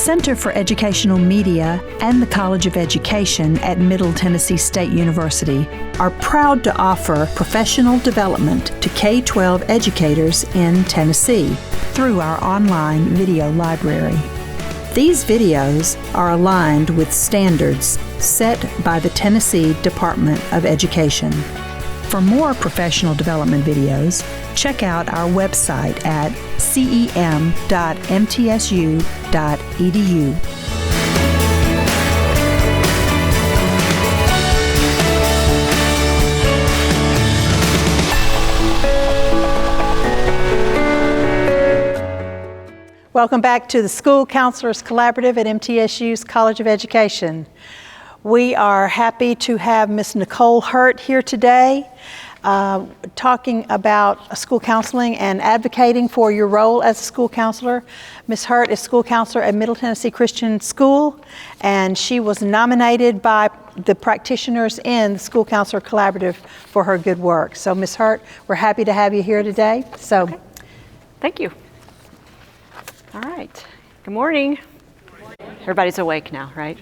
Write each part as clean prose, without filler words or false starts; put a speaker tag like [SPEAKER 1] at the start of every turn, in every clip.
[SPEAKER 1] Center for Educational Media and the College of Education at Middle Tennessee State University are proud to offer professional development to K-12 educators in Tennessee through our online video library. These videos are aligned with standards set by the Tennessee Department of Education. For more professional development videos, check out our website at cem.mtsu.edu.
[SPEAKER 2] Welcome back to the School Counselors Collaborative at MTSU's College of Education. We are happy to have Ms. Nicole Hurt here today, talking about school counseling and advocating for your role as a school counselor. Ms. Hurt is school counselor at Middle Tennessee Christian School, and she was nominated by the practitioners in the School Counselor Collaborative for her good work. So Ms. Hurt, we're happy to have you here today.
[SPEAKER 3] Okay. Thank you. All right. Good morning. Everybody's awake now, right?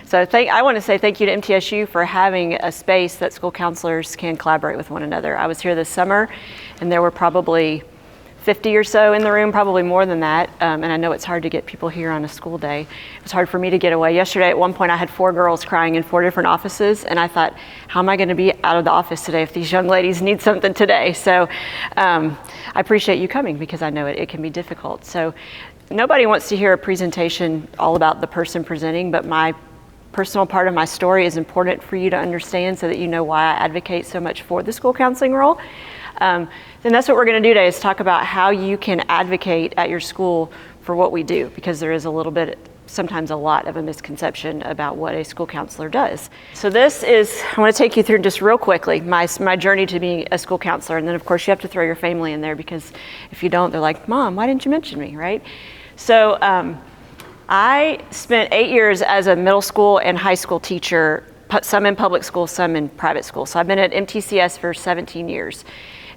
[SPEAKER 3] So I want to say thank you to MTSU for having a space that school counselors can collaborate with one another. I was here this summer, and there were probably 50 or so in the room, probably more than that. And I know it's hard to get people here on a school day. It was hard for me to get away. Yesterday, at one point, I had 4 girls crying in 4 different offices, and I thought, how am I going to be out of the office today if these young ladies need something today? So I appreciate you coming, because I know it can be difficult. So nobody wants to hear a presentation all about the person presenting, but my personal part of my story is important for you to understand so that you know why I advocate so much for the school counseling role. Then that's what we're going to do today, is talk about how you can advocate at your school for what we do, because there is a little bit, sometimes a lot of a misconception about what a school counselor does. So this is, I want to take you through just real quickly my journey to being a school counselor. And then of course you have to throw your family in there, because if you don't, they're like, Mom, why didn't you mention me, right? So I spent 8 years as a middle school and high school teacher, some in public school, some in private school. So I've been at MTCS for 17 years.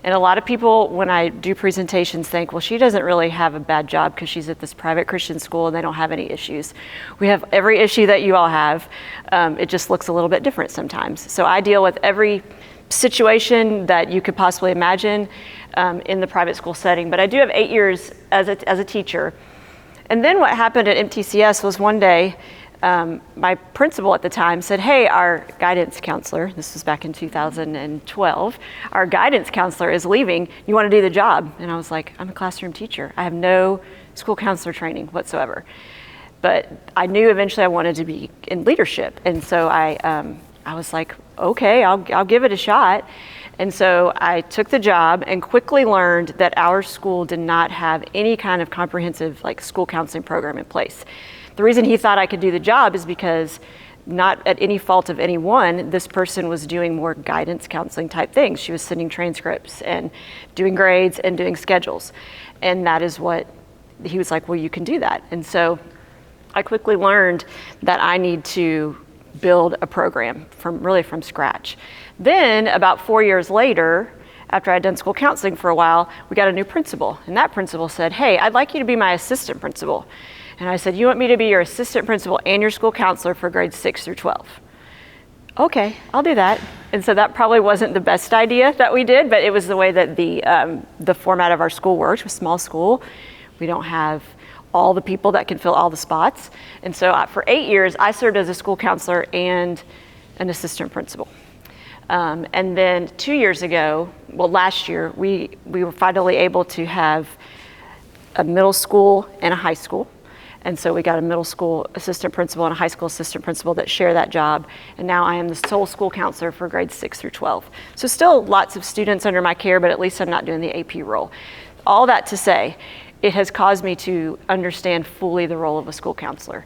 [SPEAKER 3] And a lot of people, when I do presentations, think, well, she doesn't really have a bad job because she's at this private Christian school and they don't have any issues. We have every issue that you all have. It just looks a little bit different sometimes. So I deal with every situation that you could possibly imagine in the private school setting. But I do have 8 years as a teacher. And then what happened at MTCS was one day, my principal at the time said, hey, our guidance counselor, this was back in 2012, our guidance counselor is leaving. You want to do the job? And I was like, I'm a classroom teacher. I have no school counselor training whatsoever. But I knew eventually I wanted to be in leadership. And so I was like, okay, I'll give it a shot. And so I took the job and quickly learned that our school did not have any kind of comprehensive school counseling program in place. The reason he thought I could do the job is because, not at any fault of anyone, this person was doing more guidance counseling type things. She was sending transcripts and doing grades and doing schedules. And that is what he was like, well, you can do that. And so I quickly learned that I need to build a program from scratch. Then about 4 years later, after I'd done school counseling for a while, we got a new principal. And that principal said, hey, I'd like you to be my assistant principal. And I said, you want me to be your assistant principal and your school counselor for grades 6 through 12? Okay, I'll do that. And so that probably wasn't the best idea that we did, but it was the way that the format of our school works. With small school, we don't have all the people that can fill all the spots. And so for 8 years, I served as a school counselor and an assistant principal. And then 2 years ago, well, last year, we were finally able to have a middle school and a high school. And so we got a middle school assistant principal and a high school assistant principal that share that job. And now I am the sole school counselor for grades 6 through 12. So still lots of students under my care, but at least I'm not doing the AP role. All that to say, it has caused me to understand fully the role of a school counselor.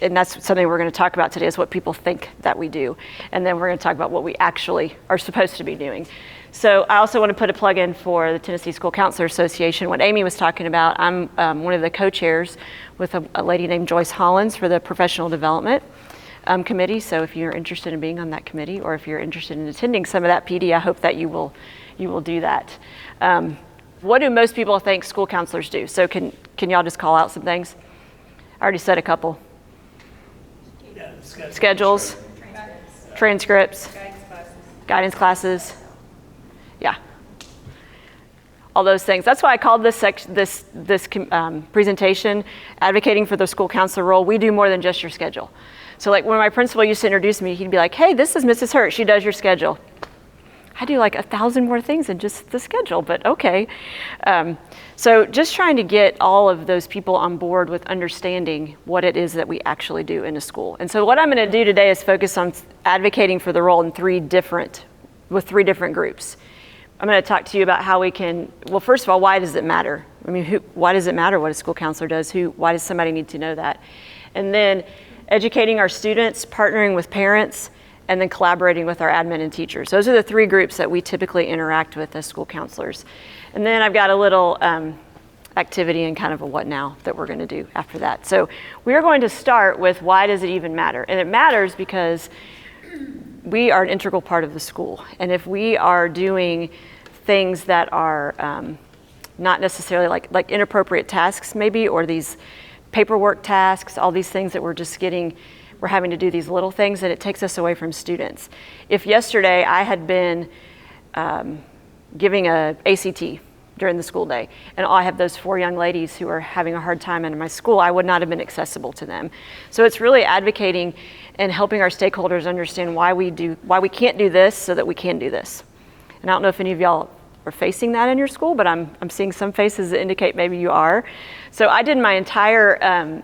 [SPEAKER 3] And that's something we're going to talk about today, is what people think that we do. And then we're going to talk about what we actually are supposed to be doing. So I also want to put a plug in for the Tennessee School Counselor Association. What Amy was talking about, I'm one of the co-chairs with a lady named Joyce Hollins for the Professional Development Committee. So if you're interested in being on that committee, or if you're interested in attending some of that PD, I hope that you will do that. What do most people think school counselors do? So can y'all just call out some things? I already said a couple. Schedules, transcripts, guidance classes. Yeah. All those things. That's why I called this presentation, Advocating for the School Counselor Role. We do more than just your schedule. So like when my principal used to introduce me, he'd be like, hey, this is Mrs. Hurt, she does your schedule. I do like 1,000 more things than just the schedule, but okay. So just trying to get all of those people on board with understanding what it is that we actually do in a school. And so what I'm gonna do today is focus on advocating for the role in three different groups. I'm gonna talk to you about how we can, well, first of all, why does it matter? I mean, why does it matter what a school counselor does? Why does somebody need to know that? And then educating our students, partnering with parents, and then collaborating with our admin and teachers. Those are the three groups that we typically interact with as school counselors. And then I've got a little activity and kind of a what now that we're gonna do after that. So we're going to start with why does it even matter? And it matters because we are an integral part of the school. And if we are doing things that are not necessarily like inappropriate tasks maybe, or these paperwork tasks, all these things that we're having to do these little things, that it takes us away from students. If yesterday I had been giving a ACT during the school day, and I have those 4 young ladies who are having a hard time in my school, I would not have been accessible to them. So it's really advocating and helping our stakeholders understand why we can't do this so that we can do this. And I don't know if any of y'all are facing that in your school, but I'm seeing some faces that indicate maybe you are. So I did my entire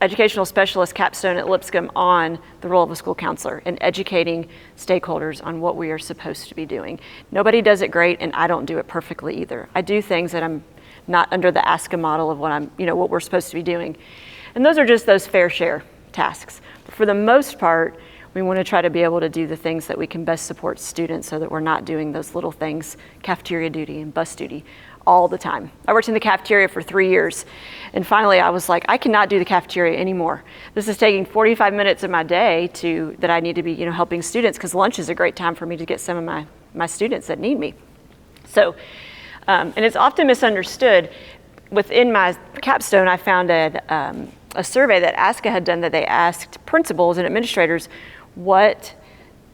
[SPEAKER 3] educational specialist capstone at Lipscomb on the role of a school counselor and educating stakeholders on what we are supposed to be doing. Nobody does it great, and I don't do it perfectly either. I do things that I'm not under the ASCA model of what we're supposed to be doing. And those are just those fair share tasks. But for the most part, we want to try to be able to do the things that we can best support students so that we're not doing those little things, cafeteria duty and bus duty, all the time. I worked in the cafeteria for 3 years, and finally I was like, I cannot do the cafeteria anymore. This is taking 45 minutes of my day that I need to be helping students, because lunch is a great time for me to get some of my students that need me. So, and it's often misunderstood. Within my capstone, I found a survey that ASCA had done, that they asked principals and administrators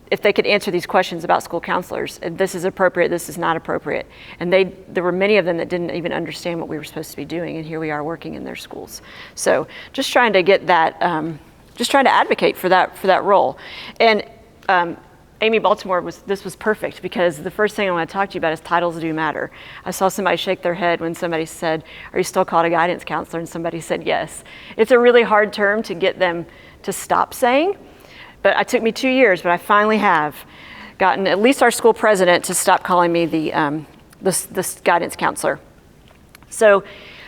[SPEAKER 3] if they could answer these questions about school counselors. This is appropriate, this is not appropriate. And there were many of them that didn't even understand what we were supposed to be doing, and here we are working in their schools. So just trying to get that, just trying to advocate for that role. And Amy Baltimore this was perfect, because the first thing I want to talk to you about is titles do matter. I saw somebody shake their head when somebody said, are you still called a guidance counselor? And somebody said yes. It's a really hard term to get them to stop saying. But it took me 2 years, but I finally have gotten at least our school president to stop calling me the guidance counselor. So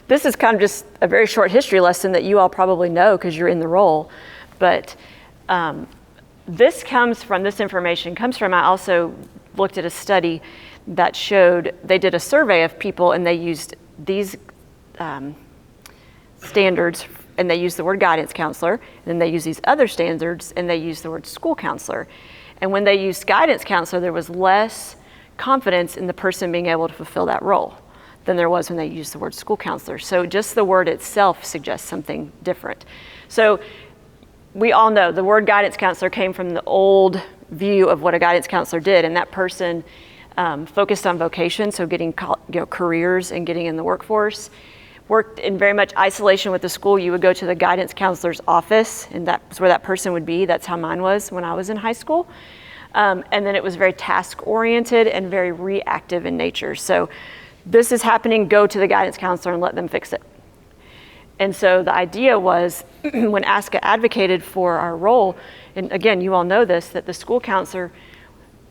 [SPEAKER 3] this is kind of just a very short history lesson that you all probably know because you're in the role. But this information comes from, I also looked at a study that showed, they did a survey of people and they used these standards, and they use the word guidance counselor, and then they use these other standards and they use the word school counselor. And when they used guidance counselor, there was less confidence in the person being able to fulfill that role than there was when they used the word school counselor. So just the word itself suggests something different. So we all know the word guidance counselor came from the old view of what a guidance counselor did, and that person focused on vocation, so getting careers and getting in the workforce. Worked in very much isolation with the school. You would go to the guidance counselor's office, and that's where that person would be. That's how mine was when I was in high school. And then it was very task-oriented and very reactive in nature. So this is happening, go to the guidance counselor and let them fix it. And so the idea was, when ASCA advocated for our role, and again, you all know this, that the school counselor,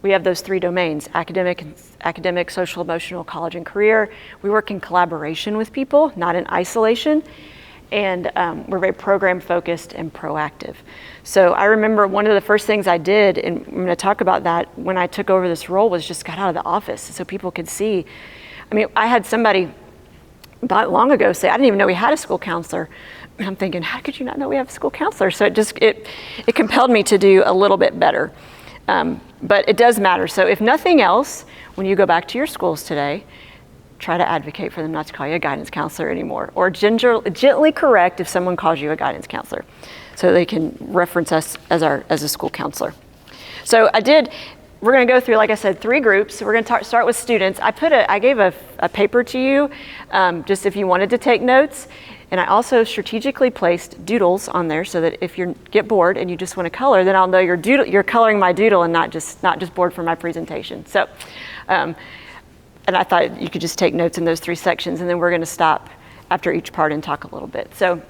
[SPEAKER 3] we have those 3 domains: academic, social, emotional, college, and career. We work in collaboration with people, not in isolation. And we're very program focused and proactive. So I remember one of the first things I did, and I'm going to talk about that when I took over this role, was just got out of the office so people could see. I mean, I had somebody not long ago say, I didn't even know we had a school counselor. And I'm thinking, how could you not know we have a school counselor? So it compelled me to do a little bit better. But it does matter. So if nothing else, when you go back to your schools today, try to advocate for them not to call you a guidance counselor anymore, or gently correct if someone calls you a guidance counselor, so they can reference us as a school counselor. So we're going to go through, like I said, 3 groups. We're going to start with students. I gave a paper to you, just if you wanted to take notes. And I also strategically placed doodles on there so that if you get bored and you just want to color, then I'll know you're coloring my doodle and not just bored for my presentation. So, and I thought you could just take notes in those 3 sections, and then we're going to stop after each part and talk a little bit. So,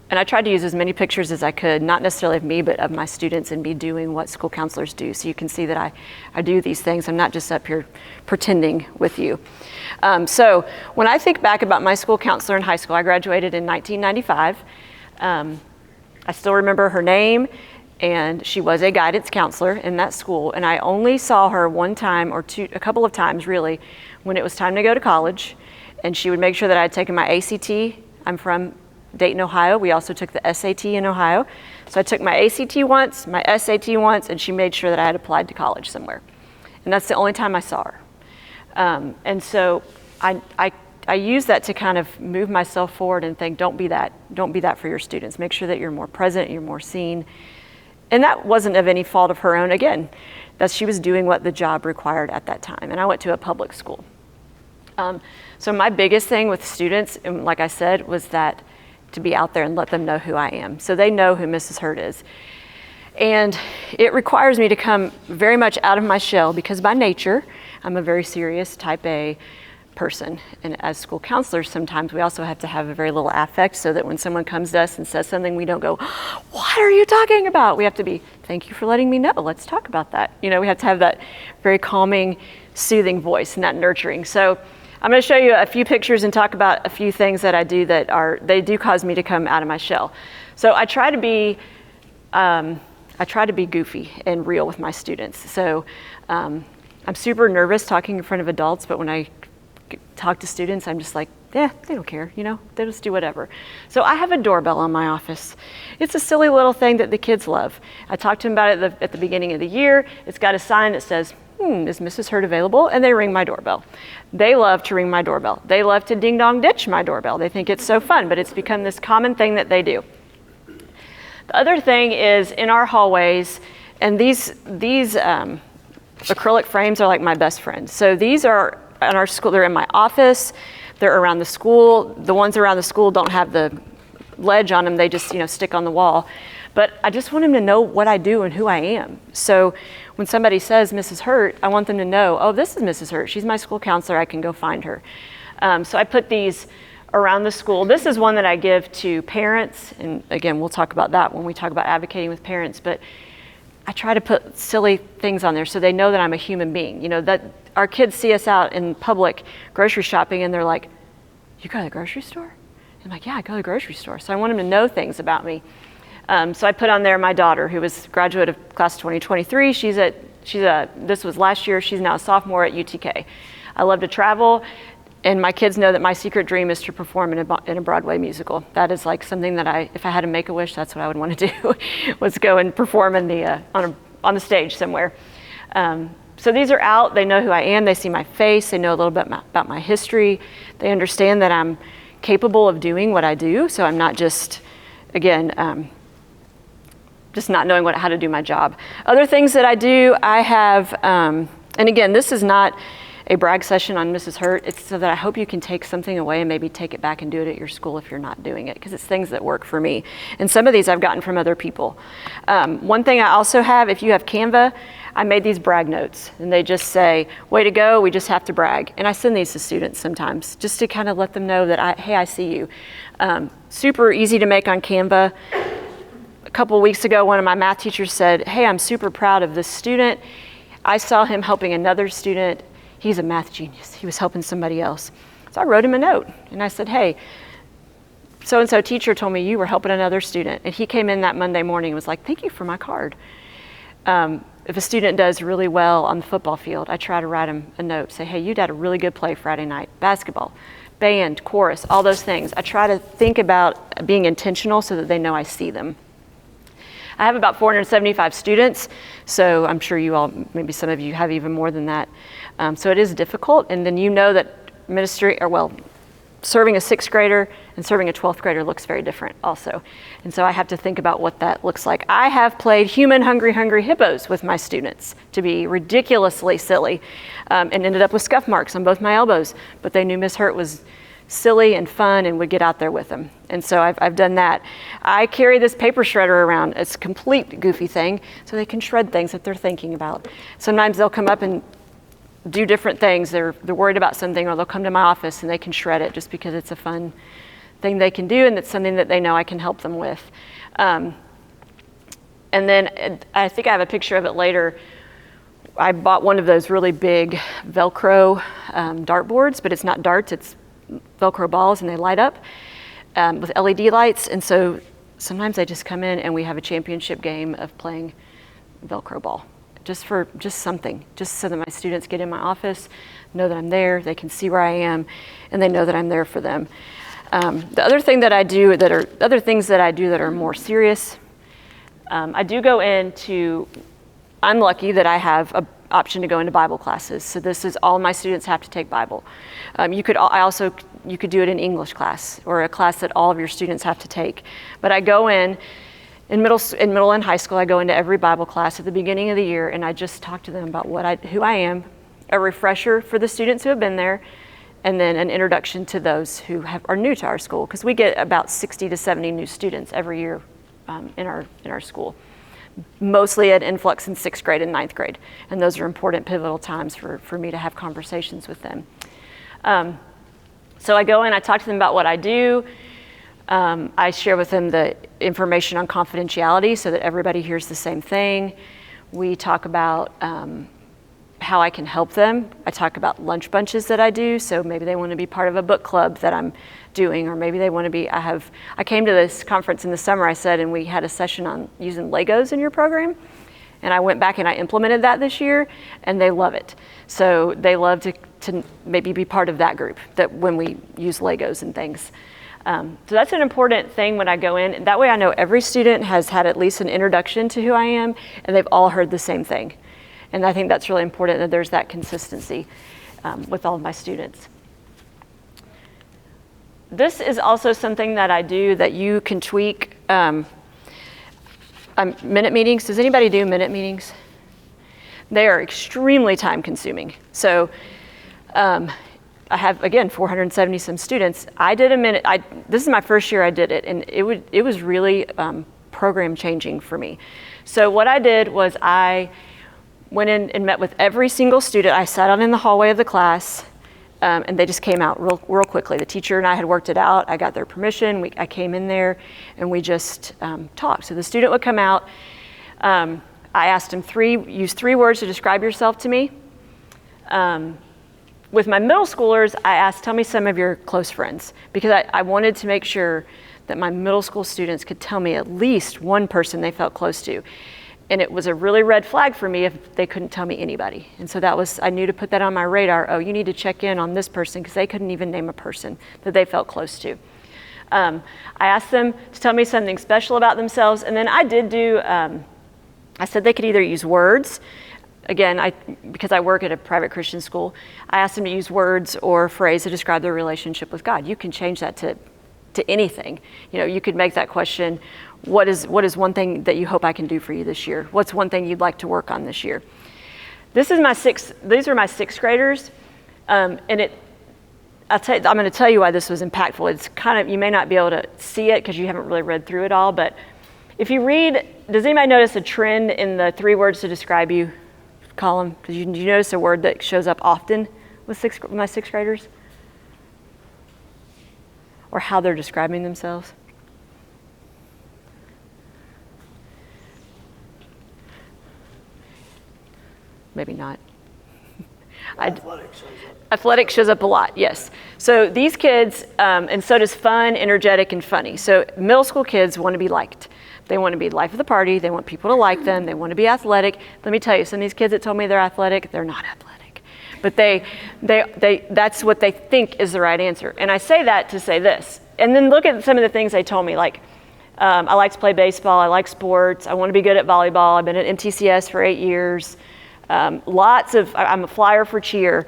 [SPEAKER 3] and I tried to use as many pictures as I could, not necessarily of me, but of my students and me doing what school counselors do. So you can see that I do these things. I'm not just up here pretending with you. So when I think back about my school counselor in high school, I graduated in 1995. I still remember her name, and she was a guidance counselor in that school. And I only saw her one time or a couple of times really, when it was time to go to college. And she would make sure that I had taken my ACT. I'm from Dayton, Ohio. We also took the SAT in Ohio. So I took my ACT once, my SAT once, and she made sure that I had applied to college somewhere. And that's the only time I saw her. And so I use that to kind of move myself forward and think, don't be that for your students. Make sure that you're more present, you're more seen. And that wasn't of any fault of her own. Again, she was doing what the job required at that time. And I went to a public school. So my biggest thing with students, and like I said, was that to be out there and let them know who I am. So they know who Mrs. Hurt is. And it requires me to come very much out of my shell, because by nature, I'm a very serious type A person. And as school counselors, sometimes we also have to have a very little affect, so that when someone comes to us and says something, we don't go, what are you talking about? We have to be, thank you for letting me know. Let's talk about that. We have to have that very calming, soothing voice and that nurturing. So I'm going to show you a few pictures and talk about a few things that I do they do cause me to come out of my shell. So I try to be goofy and real with my students. So I'm super nervous talking in front of adults, but when I talk to students, I'm just like, they don't care, they just do whatever. So I have a doorbell on my office. It's a silly little thing that the kids love. I talked to them about it at the beginning of the year. It's got a sign that says, is Mrs. Hurt available? And they ring my doorbell. They love to ring my doorbell. They love to ding dong ditch my doorbell. They think it's so fun, but it's become this common thing that they do. The other thing is in our hallways, and these acrylic frames are like my best friends. So these are in our school, they're in my office, they're around the school. The ones around the school don't have the ledge on them, they just stick on the wall. But I just want them to know what I do and who I am. So when somebody says Mrs. Hurt, I want them to know, oh, this is Mrs. Hurt. She's my school counselor. I can go find her. So I put these around the school. This is one that I give to parents. And again, we'll talk about that when we talk about advocating with parents. But I try to put silly things on there so they know that I'm a human being. That our kids see us out in public grocery shopping and they're like, you go to the grocery store? I'm like, yeah, I go to the grocery store. So I want them to know things about me. So I put on there my daughter, who was a graduate of class 2023. This was last year. She's now a sophomore at UTK. I love to travel, and my kids know that my secret dream is to perform in a Broadway musical. That is like something that if I had to make a wish, that's what I would want to do, was go and perform on the stage somewhere. So these are out. They know who I am. They see my face. They know a little bit about my history. They understand that I'm capable of doing what I do. So I'm not just, again, just not knowing how to do my job. Other things that I do, I have, and again, this is not a brag session on Mrs. Hurt. It's so that I hope you can take something away and maybe take it back and do it at your school if you're not doing it, because it's things that work for me. And some of these I've gotten from other people. One thing I also have, if you have Canva, I made these brag notes, and they just say, way to go, we just have to brag. And I send these to students sometimes, just to kind of let them know that, hey, I see you. Super easy to make on Canva. A couple of weeks ago, one of my math teachers said, hey, I'm super proud of this student. I saw him helping another student. He's a math genius. He was helping somebody else. So I wrote him a note, and I said, hey, so-and-so teacher told me you were helping another student. And he came in that Monday morning and was like, thank you for my card. If a student does really well on the football field, I try to write him a note, say, hey, you did a really good play Friday night, basketball, band, chorus, all those things. I try to think about being intentional so that they know I see them. I have about 475 students, so I'm sure you all, maybe some of you have even more than that. So it is difficult, and then you know that serving a 6th grader and serving a 12th grader looks very different also. And so I have to think about what that looks like. I have played human hungry hippos with my students to be ridiculously silly, and ended up with scuff marks on both my elbows, but they knew Miss Hurt was silly and fun and would get out there with them. And so I've done that. I carry this paper shredder around. It's a complete goofy thing, so they can shred things that they're thinking about. Sometimes they'll come up and do different things. They're worried about something, or they'll come to my office and they can shred it just because it's a fun thing they can do, and it's something that they know I can help them with. And then I think I have a picture of it later. I bought one of those really big Velcro dartboards, but it's not darts, it's Velcro balls, and they light up with LED lights. And so sometimes I just come in and we have a championship game of playing Velcro ball. Just something, just so that my students get in my office, know that I'm there, they can see where I am, and they know that I'm there for them. The other thing that I do other things that I do that are more serious, I do go into, I'm lucky that I have an option to go into Bible classes. So this is all my students have to take Bible. You could do it in English class, or a class that all of your students have to take. But I go in middle and high school, I go into every Bible class at the beginning of the year, and I just talk to them about who I am, a refresher for the students who have been there, and then an introduction to those who are new to our school, because we get about 60 to 70 new students every year in our school. Mostly an influx in 6th grade and 9th grade, and those are important, pivotal times for me to have conversations with them. So I go in, I talk to them about what I do. I share with them the information on confidentiality so that everybody hears the same thing. We talk about how I can help them. I talk about lunch bunches that I do, so maybe they want to be part of a book club that I'm doing, or maybe they want to be, I came to this conference in the summer, I said, and we had a session on using Legos in your program, and I went back and I implemented that this year, and they love it. So they love to maybe be part of that group, that when we use Legos and things. So that's an important thing when I go in. That way I know every student has had at least an introduction to who I am, and they've all heard the same thing. And I think that's really important, that there's that consistency with all of my students. This is also something that I do that you can tweak. Minute meetings. Does anybody do minute meetings? They are extremely time consuming. So I have, again, 470 some students. I did a minute, this is my first year I did it, and it was really program changing for me. So what I did was I went in and met with every single student. I sat out in the hallway of the class, and they just came out real quickly. The teacher and I had worked it out. I got their permission. I came in there, and we just talked. So the student would come out. I asked him use 3 words to describe yourself to me. With my middle schoolers, I asked, tell me some of your close friends, because I wanted to make sure that my middle school students could tell me at least one person they felt close to. And it was a really red flag for me if they couldn't tell me anybody. And so I knew to put that on my radar. Oh, you need to check in on this person, because they couldn't even name a person that they felt close to. I asked them to tell me something special about themselves. And then I did do, I said they could either use words. Again, because I work at a private Christian school, I asked them to use words or phrase to describe their relationship with God. You can change that to anything. You know, you could make that question, what is one thing that you hope I can do for you this year? What's one thing you'd like to work on this year? These are my 6th graders, and I'm going to tell you why this was impactful. It's kind of, you may not be able to see it because you haven't really read through it all, but if you read, does anybody notice a trend in the 3 words to describe you column? Do you notice a word that shows up often with my 6th graders? Or how they're describing themselves? Maybe not. Athletic shows up a lot, yes. So these kids, and so does fun, energetic, and funny. So middle school kids want to be liked. They want to be the life of the party. They want people to like them. They want to be athletic. Let me tell you, some of these kids that told me they're athletic, they're not athletic. But that's what they think is the right answer. And I say that to say this. And then look at some of the things they told me, like I like to play baseball. I like sports. I want to be good at volleyball. I've been at MTCS for 8 years. I'm a flyer for cheer.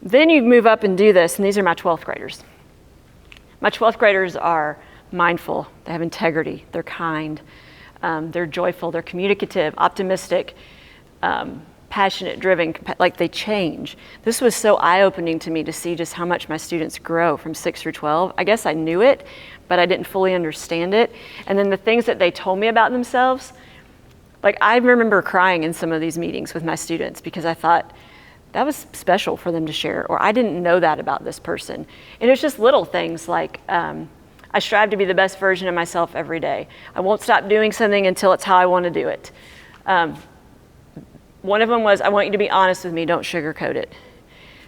[SPEAKER 3] Then you move up and do this, and these are my 12th graders. My 12th graders are mindful. They have integrity. They're kind. They're joyful. They're communicative, optimistic, passionate, driven, like they change. This was so eye-opening to me to see just how much my students grow from 6 through 12. I guess I knew it, but I didn't fully understand it. And then the things that they told me about themselves, like I remember crying in some of these meetings with my students because I thought that was special for them to share, or I didn't know that about this person. And it's just little things like, I strive to be the best version of myself every day. I won't stop doing something until it's how I want to do it. One of them was, I want you to be honest with me, don't sugarcoat it.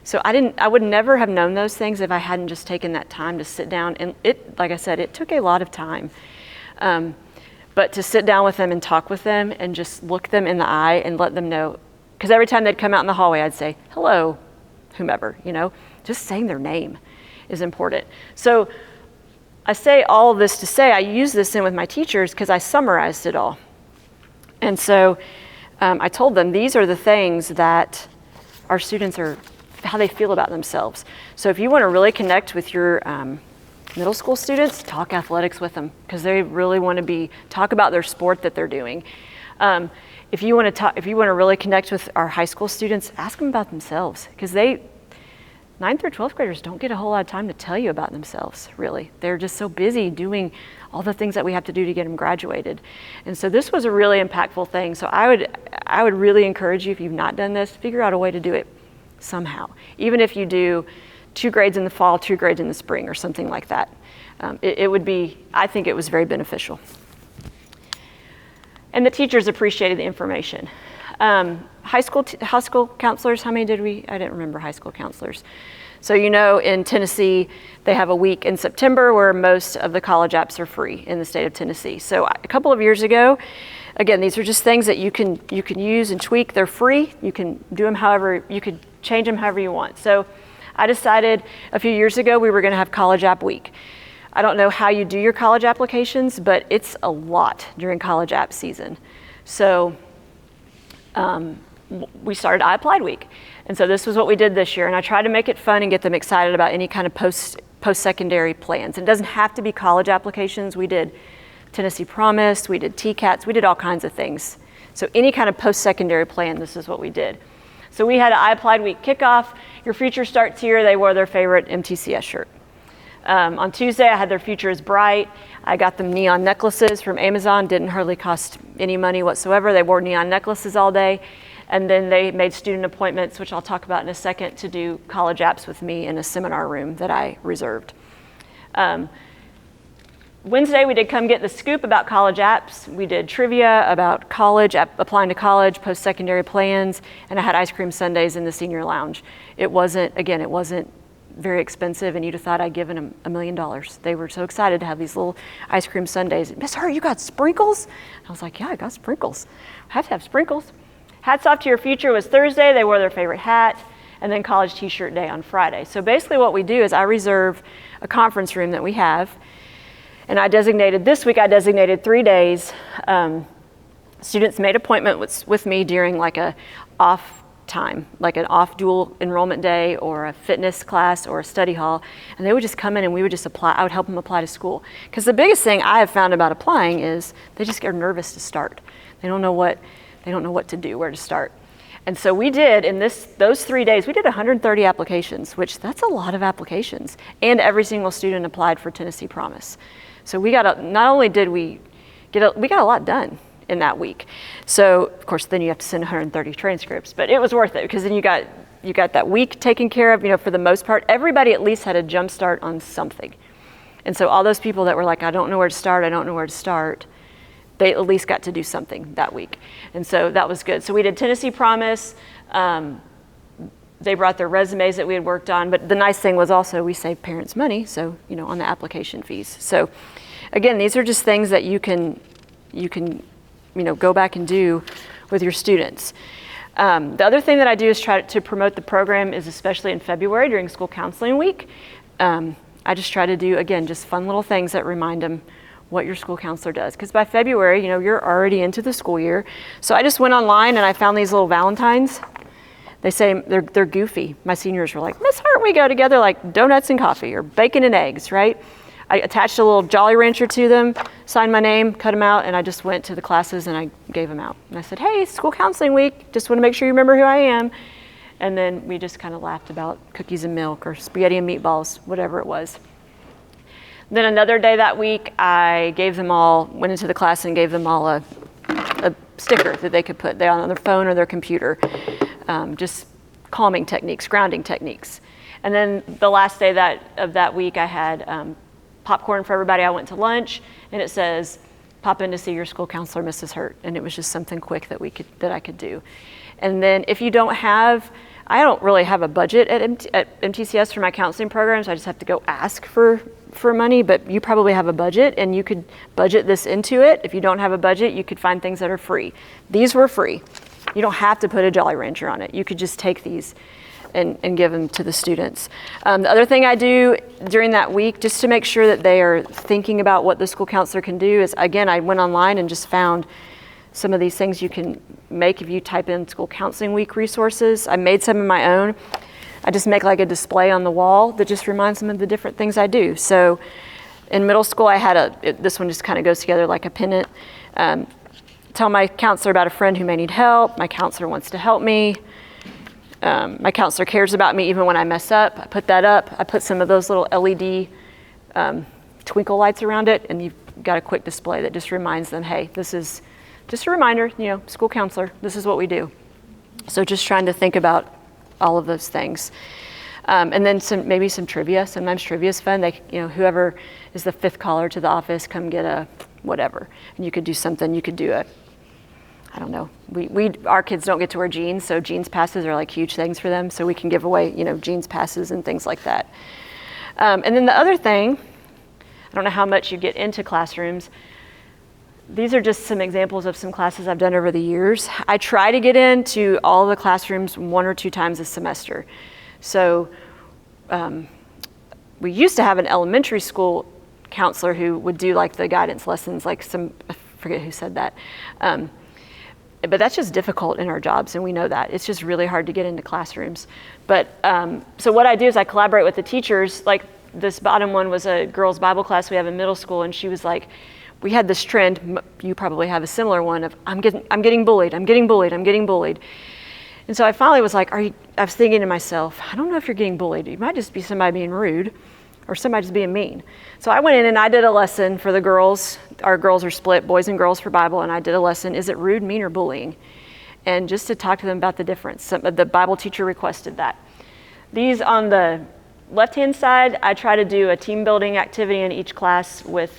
[SPEAKER 3] So I would never have known those things if I hadn't just taken that time to sit down. And like I said, it took a lot of time. But to sit down with them and talk with them and just look them in the eye and let them know, because every time they'd come out in the hallway, I'd say, hello, whomever, just saying their name is important. So I say all of this to say, I use this in with my teachers because I summarized it all. And so I told them these are the things that our students how they feel about themselves. So if you want to really connect with your middle school students, talk athletics with them because they really want to talk about their sport that they're doing. If you want to really connect with our high school students, ask them about themselves because 9th through 12th graders don't get a whole lot of time to tell you about themselves, really. They're just so busy doing all the things that we have to do to get them graduated. And so this was a really impactful thing. So I would really encourage you, if you've not done this, figure out a way to do it somehow. Even if you do 2 grades in the fall, 2 grades in the spring or something like that. I think it was very beneficial. And the teachers appreciated the information. High school counselors, how many did we? I didn't remember high school counselors. So in Tennessee, they have a week in September where most of the college apps are free in the state of Tennessee. So a couple of years ago, again, these are just things that you can use and tweak. They're free. You can do them you could change them however you want. So I decided a few years ago we were going to have College App Week. I don't know how you do your college applications, but it's a lot during college app season. So we started iApplied Week. And so this was what we did this year. And I tried to make it fun and get them excited about any kind of post-secondary plans. And it doesn't have to be college applications. We did Tennessee Promise, we did TCATs, we did all kinds of things. So any kind of post-secondary plan, this is what we did. So we had an iApplied Week kickoff. Your future starts here. They wore their favorite MTCS shirt. On Tuesday, I had their future is bright. I got them neon necklaces from Amazon. Didn't hardly cost any money whatsoever. They wore neon necklaces all day. And then they made student appointments, which I'll talk about in a second, to do college apps with me in a seminar room that I reserved. Wednesday, we did Come Get the Scoop about college apps. We did trivia about college, applying to college, post-secondary plans, and I had ice cream sundaes in the senior lounge. It wasn't very expensive, and you'd have thought I'd given them $1 million. They were so excited to have these little ice cream sundaes. Miss Hurt, you got sprinkles? I was like, yeah, I got sprinkles. I have to have sprinkles. Hats Off to Your Future was Thursday. They wore their favorite hat, and then College T-shirt Day on Friday. So basically what we do is I reserve a conference room that we have, and this week I designated 3 days. Students made appointments with me during like a off time, like an off dual enrollment day or a fitness class or a study hall, and they would just come in and we would just apply. I would help them apply to school. Because the biggest thing I have found about applying is they just get nervous to start. They don't know what to do, where to start. And so we did, in those 3 days, we did 130 applications, which that's a lot of applications. And every single student applied for Tennessee Promise. So we got a lot done in that week. So of course, then you have to send 130 transcripts, but it was worth it because then you got that week taken care of. For the most part, everybody at least had a jump start on something. And so all those people that were like, I don't know where to start, they at least got to do something that week. And so that was good. So we did Tennessee Promise. They brought their resumes that we had worked on, but the nice thing was also we saved parents money, so, on the application fees. So again, these are just things that you can go back and do with your students. The other thing that I do is try to promote the program is especially in February during school counseling week. I just try to do, again, just fun little things that remind them what your school counselor does. Because by February, you're already into the school year. So I just went online and I found these little Valentines. They say they're goofy. My seniors were like, Miss Hart, we go together like donuts and coffee or bacon and eggs, right? I attached a little Jolly Rancher to them, signed my name, cut them out, and I just went to the classes and I gave them out. And I said, hey, school counseling week, just want to make sure you remember who I am. And then we just kind of laughed about cookies and milk or spaghetti and meatballs, whatever it was. Then another day that week, I went into the class and gave them all a sticker that they could put there on their phone or their computer. Just calming techniques, grounding techniques. And then the last day of that week, I had popcorn for everybody. I went to lunch, and it says, pop in to see your school counselor, Mrs. Hurt. And it was just something quick that I could do. And then if you I don't really have a budget at MTCS for my counseling programs. I just have to go ask for money, but you probably have a budget, and you could budget this into it. If you don't have a budget, you could find things that are free. These were free. You don't have to put a Jolly Rancher on it. You could just take these and give them to the students. The other thing I do during that week, just to make sure that they are thinking about what the school counselor can do, is, again, I went online and just found some of these things you can make if you type in school counseling week resources. I made some of my own. I just make like a display on the wall that just reminds them of the different things I do. So in middle school, I had this one just kind of goes together like a pennant. Tell my counselor about a friend who may need help. My counselor wants to help me. My counselor cares about me even when I mess up. I put that up. I put some of those little LED twinkle lights around it, and you've got a quick display that just reminds them, hey, this is just a reminder, school counselor, this is what we do. So just trying to think about all of those things. And then maybe some trivia. Sometimes trivia is fun. Whoever is the fifth caller to the office, come get a whatever. And you could do something. You could do I don't know. Our kids don't get to wear jeans, so jeans passes are like huge things for them. So we can give away, jeans passes and things like that. And then the other thing, I don't know how much you get into classrooms. These are just some examples of some classes I've done over the years. I try to get into all the classrooms 1 or 2 times a semester. So we used to have an elementary school counselor who would do like the guidance lessons, I forget who said that. But that's just difficult in our jobs, and we know that. It's just really hard to get into classrooms. But so what I do is I collaborate with the teachers. Like this bottom one was a girls' Bible class we have in middle school, and she was like, we had this trend, you probably have a similar one, of I'm getting bullied. And so I finally was like, I was thinking to myself, I don't know if you're getting bullied. It might just be somebody being rude or somebody just being mean. So I went in and I did a lesson for the girls. Our girls are split, boys and girls for Bible, and I did a lesson, is it rude, mean, or bullying? And just to talk to them about the difference. The Bible teacher requested that. These on the left-hand side, I try to do a team building activity in each class with,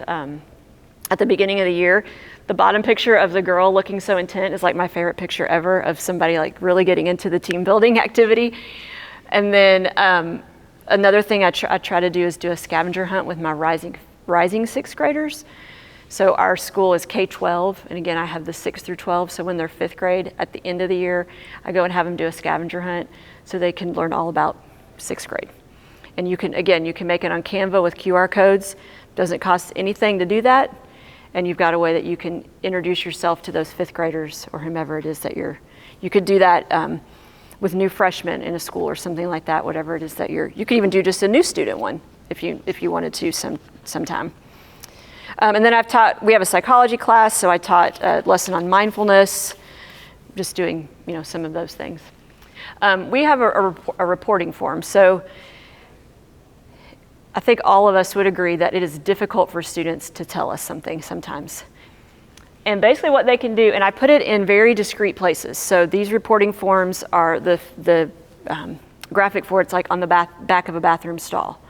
[SPEAKER 3] at the beginning of the year. The bottom picture of the girl looking so intent is like my favorite picture ever of somebody like really getting into the team building activity. And then another thing I try to do is do a scavenger hunt with my rising sixth graders. So our school is K-12, and again, I have the 6th through 12, so when they're 5th grade, at the end of the year, I go and have them do a scavenger hunt so they can learn all about 6th grade. And you can make it on Canva with QR codes. Doesn't cost anything to do that. And you've got a way that you can introduce yourself to those 5th graders or whomever it is that you could do that with new freshmen in a school or something like that, whatever it is that you could even do just a new student one if you wanted to sometime. And then we have a psychology class, so I taught a lesson on mindfulness, just doing, some of those things. We have a reporting form. So I think all of us would agree that it is difficult for students to tell us something sometimes. And basically what they can do, and I put it in very discrete places. So these reporting forms are the graphic for it's like on the back of a bathroom stall,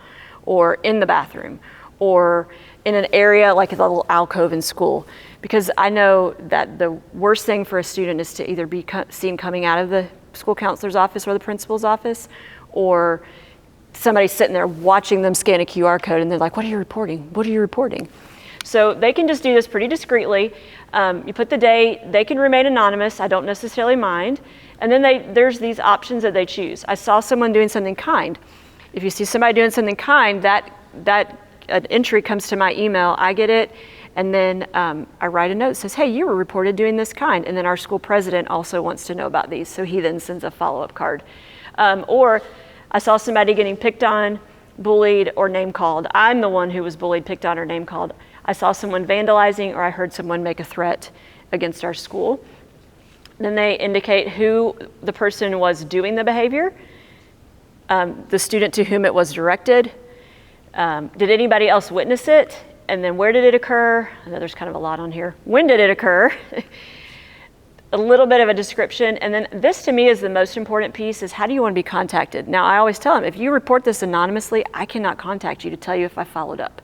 [SPEAKER 3] or in the bathroom, or in an area like a little alcove in school. Because I know that the worst thing for a student is to either be seen coming out of the school counselor's office or the principal's office, or somebody sitting there watching them scan a QR code and they're like, what are you reporting? What are you reporting? So they can just do this pretty discreetly. You put the date, they can remain anonymous, I don't necessarily mind. And then there's these options that they choose. I saw someone doing something kind. If you see somebody doing something kind, that an entry comes to my email, I get it, And then I write a note that says, hey, you were reported doing this kind. And then our school president also wants to know about these. So he then sends a follow-up card. Or I saw somebody getting picked on, bullied, or name called. I'm the one who was bullied, picked on, or name called. I saw someone vandalizing, or I heard someone make a threat against our school. Then they indicate who the person was doing the behavior, the student to whom it was directed. Did anybody else witness it? And then where did it occur? I know there's kind of a lot on here. When did it occur? A little bit of a description. And then this to me is the most important piece, is how do you want to be contacted? Now I always tell them, if you report this anonymously, I cannot contact you to tell you if I followed up.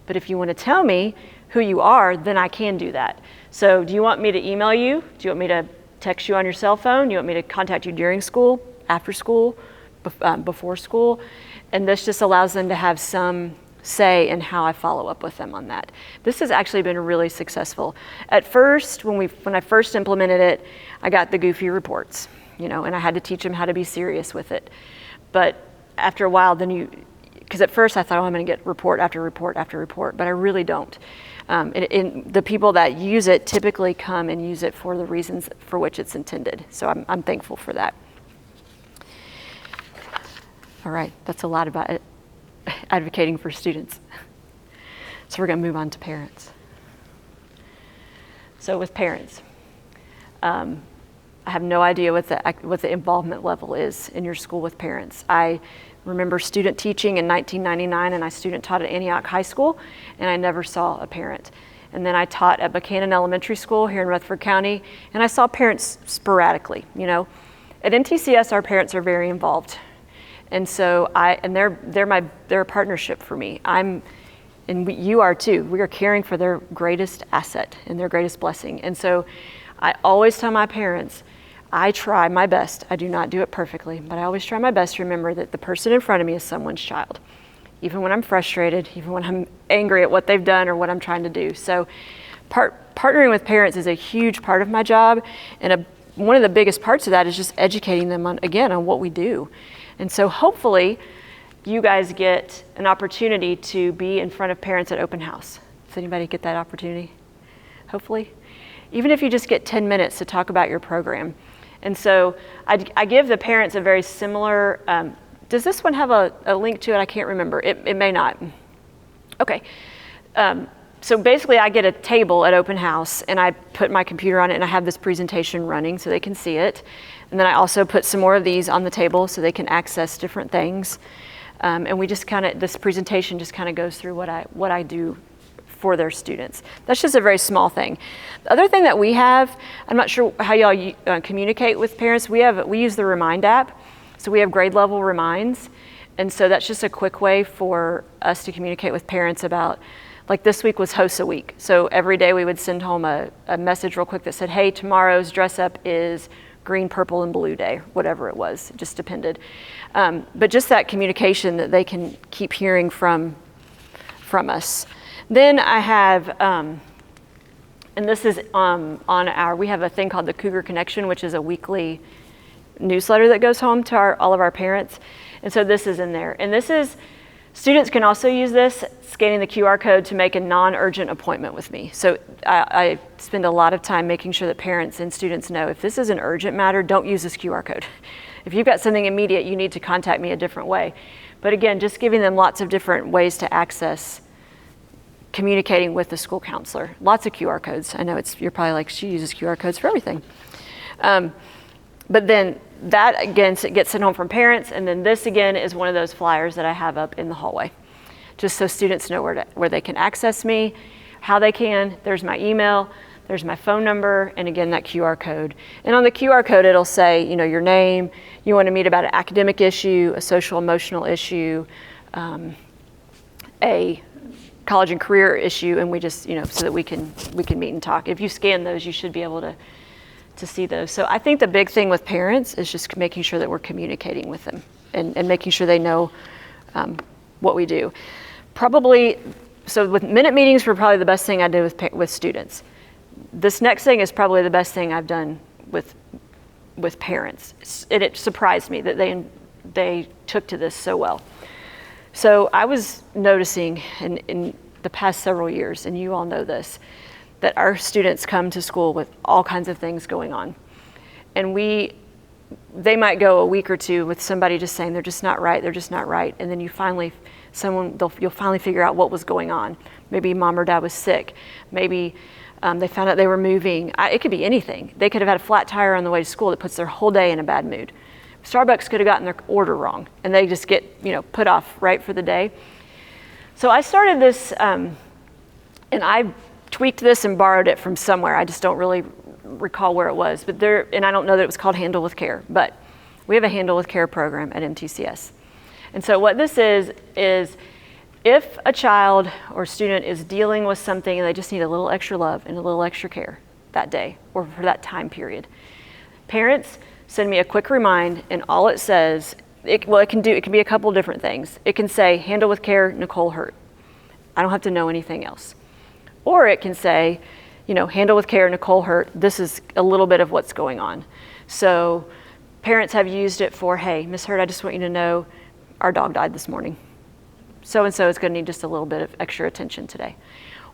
[SPEAKER 3] But if you want to tell me who you are, then I can do that. So do you want me to email you? Do you want me to text you on your cell phone? Do you want me to contact you during school, after school, before school? And this just allows them to have some say in how I follow up with them on that. This has actually been really successful. At first, when I first implemented it, I got the goofy reports, and I had to teach them how to be serious with it. But after a while, because at first I thought, I'm going to get report after report after report, but I really don't. The people that use it typically come and use it for the reasons for which it's intended. So I'm thankful for that. All right, that's a lot about it. Advocating for students. So we're going to move on to parents. So with parents, I have no idea what the involvement level is in your school with parents. I remember student teaching in 1999, and I student taught at Antioch High School, and I never saw a parent. And then I taught at Buchanan Elementary School here in Rutherford County, and I saw parents sporadically. At MTCS, our parents are very involved. And so they're a partnership for me. You are too. We are caring for their greatest asset and their greatest blessing. And so I always tell my parents, I try my best. I do not do it perfectly, but I always try my best to remember that the person in front of me is someone's child. Even when I'm frustrated, even when I'm angry at what they've done or what I'm trying to do. So partnering with parents is a huge part of my job. And one of the biggest parts of that is just educating them on what we do. And so hopefully you guys get an opportunity to be in front of parents at open house. Does anybody get that opportunity? Hopefully. Even if you just get 10 minutes to talk about your program. And so I give the parents a very similar, does this one have a link to it? I can't remember. It may not. Okay. So basically I get a table at open house and I put my computer on it and I have this presentation running so they can see it. And then I also put some more of these on the table so they can access different things. And we just this presentation just kind of goes through what I do for their students. That's just a very small thing. The other thing that we have, I'm not sure how y'all communicate with parents. We use the Remind app. So we have grade level reminds. And so that's just a quick way for us to communicate with parents about, like this week was HOSA week. So every day we would send home a message real quick that said, hey, tomorrow's dress up is green, purple, and blue day, whatever it was, it just depended. But just that communication that they can keep hearing from us. Then I have, and this is we have a thing called the Cougar Connection, which is a weekly newsletter that goes home to all of our parents. And so this is in there. And students can also use this, scanning the QR code to make a non-urgent appointment with me. So I spend a lot of time making sure that parents and students know if this is an urgent matter, don't use this QR code. If you've got something immediate, you need to contact me a different way. But again, just giving them lots of different ways to access communicating with the school counselor. Lots of QR codes. I know you're probably like, she uses QR codes for everything. But then that again gets sent home from parents, and then this again is one of those flyers that I have up in the hallway, just so students know where they can access me, how they can. There's my email, there's my phone number, and again that QR code. And on the QR code it'll say, your name, you want to meet about an academic issue, a social emotional issue, a college and career issue, and we just so that we can meet and talk. If you scan those, you should be able to see those. So I think the big thing with parents is just making sure that we're communicating with them and making sure they know what we do. Probably, so with minute meetings were probably the best thing I did with students. This next thing is probably the best thing I've done with parents. And it surprised me that they took to this so well. So I was noticing, and the past several years, and you all know this, that our students come to school with all kinds of things going on. And they might go a week or two with somebody just saying they're just not right, and then you'll finally figure out what was going on. Maybe mom or dad was sick. Maybe they found out they were moving. It could be anything. They could have had a flat tire on the way to school that puts their whole day in a bad mood. Starbucks could have gotten their order wrong, and they just get put off right for the day. So I started this, and I tweaked this and borrowed it from somewhere. I just don't really recall where it was, and I don't know that it was called Handle with Care, but we have a Handle with Care program at MTCS. And so what this is if a child or student is dealing with something and they just need a little extra love and a little extra care that day or for that time period, parents send me a quick remind, and all it says, it can be a couple different things. It can say, Handle with Care, Nicole Hurt. I don't have to know anything else. Or it can say, Handle with Care, Nicole Hurt, this is a little bit of what's going on. So parents have used it for, hey, Miss Hurt, I just want you to know our dog died this morning. So-and-so is going to need just a little bit of extra attention today.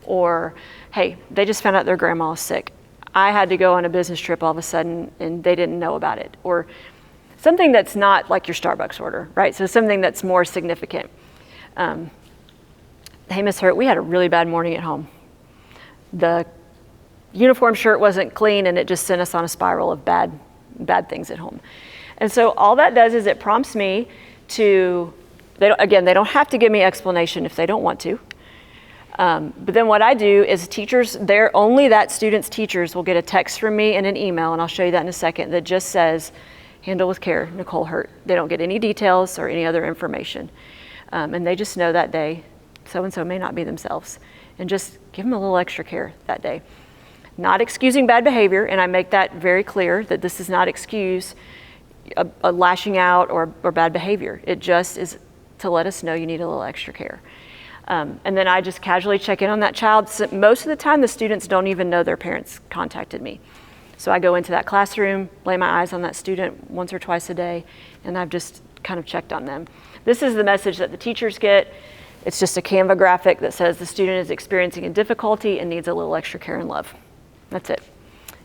[SPEAKER 3] Or, hey, they just found out their grandma is sick. I had to go on a business trip all of a sudden and they didn't know about it. Or something that's not like your Starbucks order, right? So something that's more significant. Hey, Miss Hurt, we had a really bad morning at home. The uniform shirt wasn't clean and it just sent us on a spiral of bad things at home. And so all that does is it prompts me to, they don't have to give me explanation if they don't want to. But then what I do is teachers, only that student's teachers will get a text from me and an email, and I'll show you that in a second, that just says, Handle with Care, Nicole Hurt. They don't get any details or any other information. And they just know that day, so-and-so may not be themselves. And just give them a little extra care that day. Not excusing bad behavior, and I make that very clear that this does not excuse a lashing out or bad behavior. It just is to let us know you need a little extra care. And then I just casually check in on that child. So most of the time, the students don't even know their parents contacted me. So I go into that classroom, lay my eyes on that student once or twice a day, and I've just kind of checked on them. This is the message that the teachers get. It's just a Canva graphic that says the student is experiencing a difficulty and needs a little extra care and love. That's it.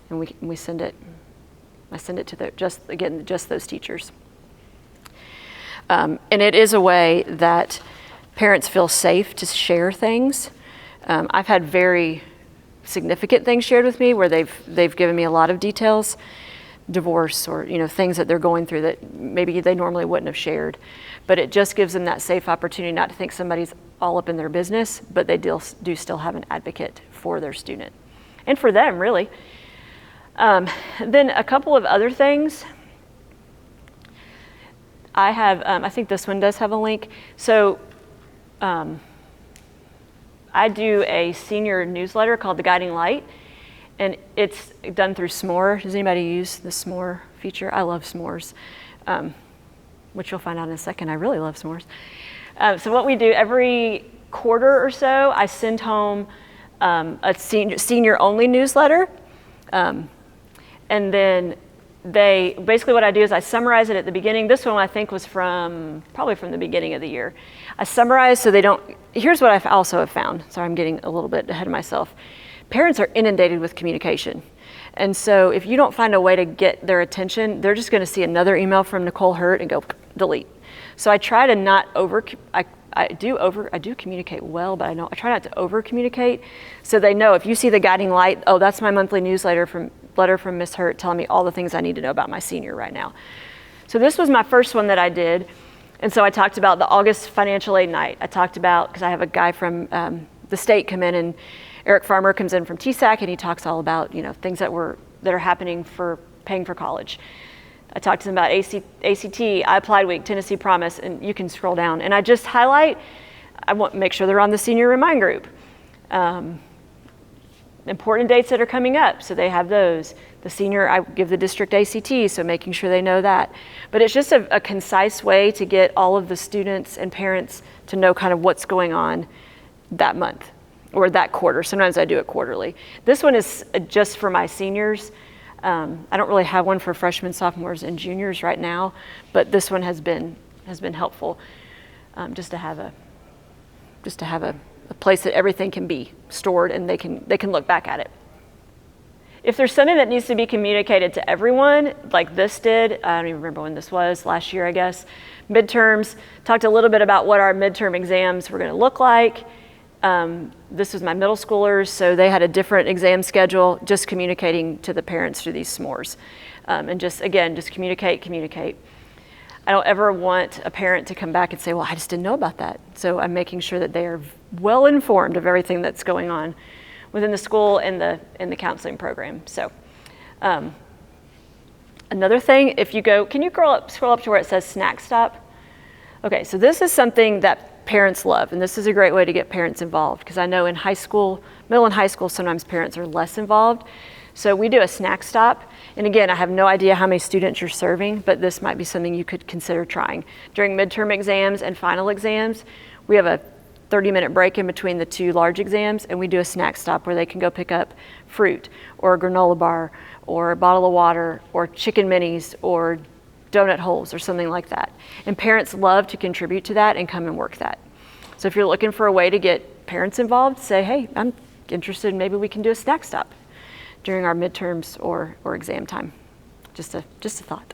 [SPEAKER 3] And we send it. I send it to just those teachers. And it is a way that parents feel safe to share things. I've had very significant things shared with me where they've given me a lot of details, divorce or things that they're going through that maybe they normally wouldn't have shared. But it just gives them that safe opportunity not to think somebody's all up in their business, but they do still have an advocate for their student and for them, really. Then a couple of other things. I have, I think this one does have a link. So I do a senior newsletter called The Guiding Light, and it's done through S'more. Does anybody use the S'more feature? I love s'mores, which you'll find out in a second. I really love s'mores. So what we do every quarter or so, I send home a senior-only newsletter, and then basically what I do is I summarize it at the beginning. This one I think was probably from the beginning of the year. I summarize so they don't, here's what I also have found. Sorry, I'm getting a little bit ahead of myself. Parents are inundated with communication. And so if you don't find a way to get their attention, they're just gonna see another email from Nicole Hurt and go delete. So I try to not I do communicate well, but I try not to over communicate. So they know if you see the Guiding Light, oh, that's my monthly newsletter letter from Miss Hurt telling me all the things I need to know about my senior right now. So this was my first one that I did. And so I talked about the August financial aid night. I talked about, because I have a guy from the state come in, and Eric Farmer comes in from TSAC, and he talks all about things that are happening for paying for college. I talked to them about ACT, I Applied Week, Tennessee Promise, and you can scroll down. And I just highlight, I want to make sure they're on the senior remind group. Important dates that are coming up, so they have those. The senior, I give the district ACT, so making sure they know that. But it's just a concise way to get all of the students and parents to know kind of what's going on that month or that quarter. Sometimes I do it quarterly. This one is just for my seniors. I don't really have one for freshmen, sophomores, and juniors right now, but this one has been helpful just to have a a place that everything can be stored and they can look back at it. If there's something that needs to be communicated to everyone, like this did, I don't even remember when this was, last year, I guess, midterms, talked a little bit about what our midterm exams were going to look like. This was my middle schoolers, so they had a different exam schedule, just communicating to the parents through these s'mores. And just communicate. I don't ever want a parent to come back and say, well, I just didn't know about that. So I'm making sure that they are well informed of everything that's going on within the school and the counseling program. So another thing, if you go, can you scroll up to where it says snack stop? Okay, so this is something that parents love, and this is a great way to get parents involved, because I know in high school, middle and high school, sometimes parents are less involved. So we do a snack stop, and again, I have no idea how many students you're serving, but this might be something you could consider trying. During midterm exams and final exams, we have a 30-minute break in between the two large exams, and we do a snack stop where they can go pick up fruit or a granola bar or a bottle of water or chicken minis or donut holes or something like that. And parents love to contribute to that and come and work that. So if you're looking for a way to get parents involved, say, hey, I'm interested, maybe we can do a snack stop during our midterms or exam time. Just a thought.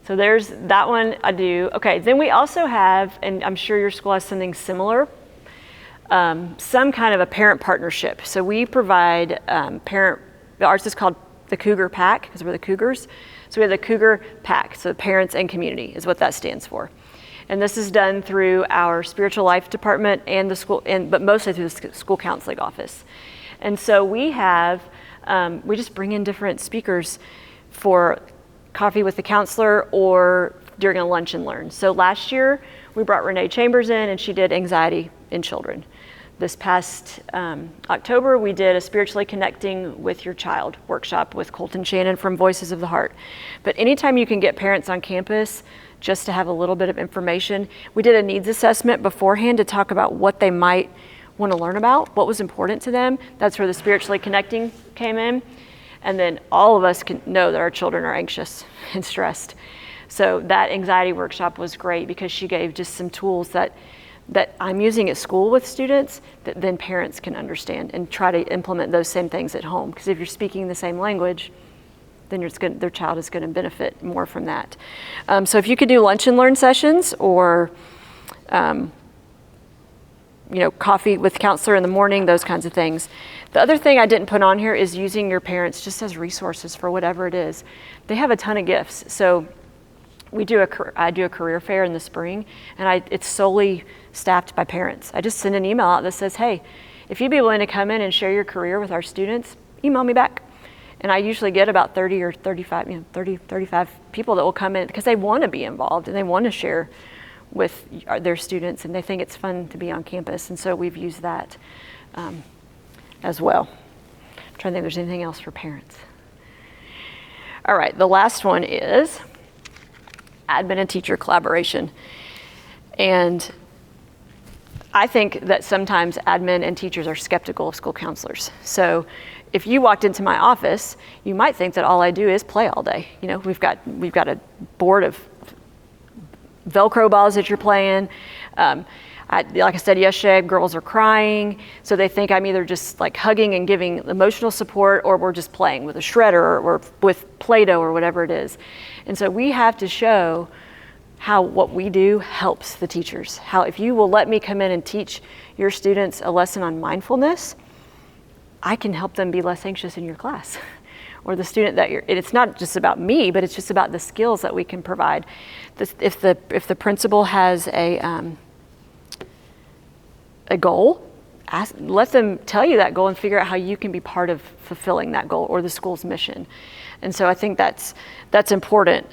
[SPEAKER 3] So there's that one I do. Okay, then we also have, and I'm sure your school has something similar, some kind of a parent partnership. So we provide ours is called the Cougar Pack, because we're the Cougars. So we have the Cougar Pack, so parents and community is what that stands for. And this is done through our spiritual life department and the school, but mostly through the school counseling office. And so we have, we just bring in different speakers for coffee with the counselor or during a lunch and learn. So last year we brought Renee Chambers in, and she did anxiety in children. This past October, we did a Spiritually Connecting with Your Child workshop with Colton Shannon from Voices of the Heart. But anytime you can get parents on campus just to have a little bit of information, we did a needs assessment beforehand to talk about what they might want to learn about, what was important to them. That's where the Spiritually Connecting came in. And then all of us can know that our children are anxious and stressed. So that anxiety workshop was great because she gave just some tools that I'm using at school with students that then parents can understand and try to implement those same things at home. Because if you're speaking the same language, then their child is going to benefit more from that. So if you could do lunch and learn sessions or coffee with counselor in the morning, those kinds of things. The other thing I didn't put on here is using your parents just as resources for whatever it is. They have a ton of gifts. So I do a career fair in the spring, and it's solely staffed by parents. I just send an email out that says, hey, if you'd be willing to come in and share your career with our students, email me back. And I usually get about 30 or 35, 35 people that will come in because they want to be involved and they want to share with their students, and they think it's fun to be on campus. And so we've used that as well. I'm trying to think if there's anything else for parents. All right, the last one is admin and teacher collaboration. And I think that sometimes admin and teachers are skeptical of school counselors. So if you walked into my office, you might think that all I do is play all day. We've got a board of Velcro balls that you're playing. Like I said yesterday, girls are crying, so they think I'm either just like hugging and giving emotional support, or we're just playing with a shredder or with Play-Doh or whatever it is. And so we have to show how what we do helps the teachers. How if you will let me come in and teach your students a lesson on mindfulness, I can help them be less anxious in your class. Or the student that it's not just about me, but it's just about the skills that we can provide. If the principal has a goal, let them tell you that goal and figure out how you can be part of fulfilling that goal or the school's mission. And so I think that's important.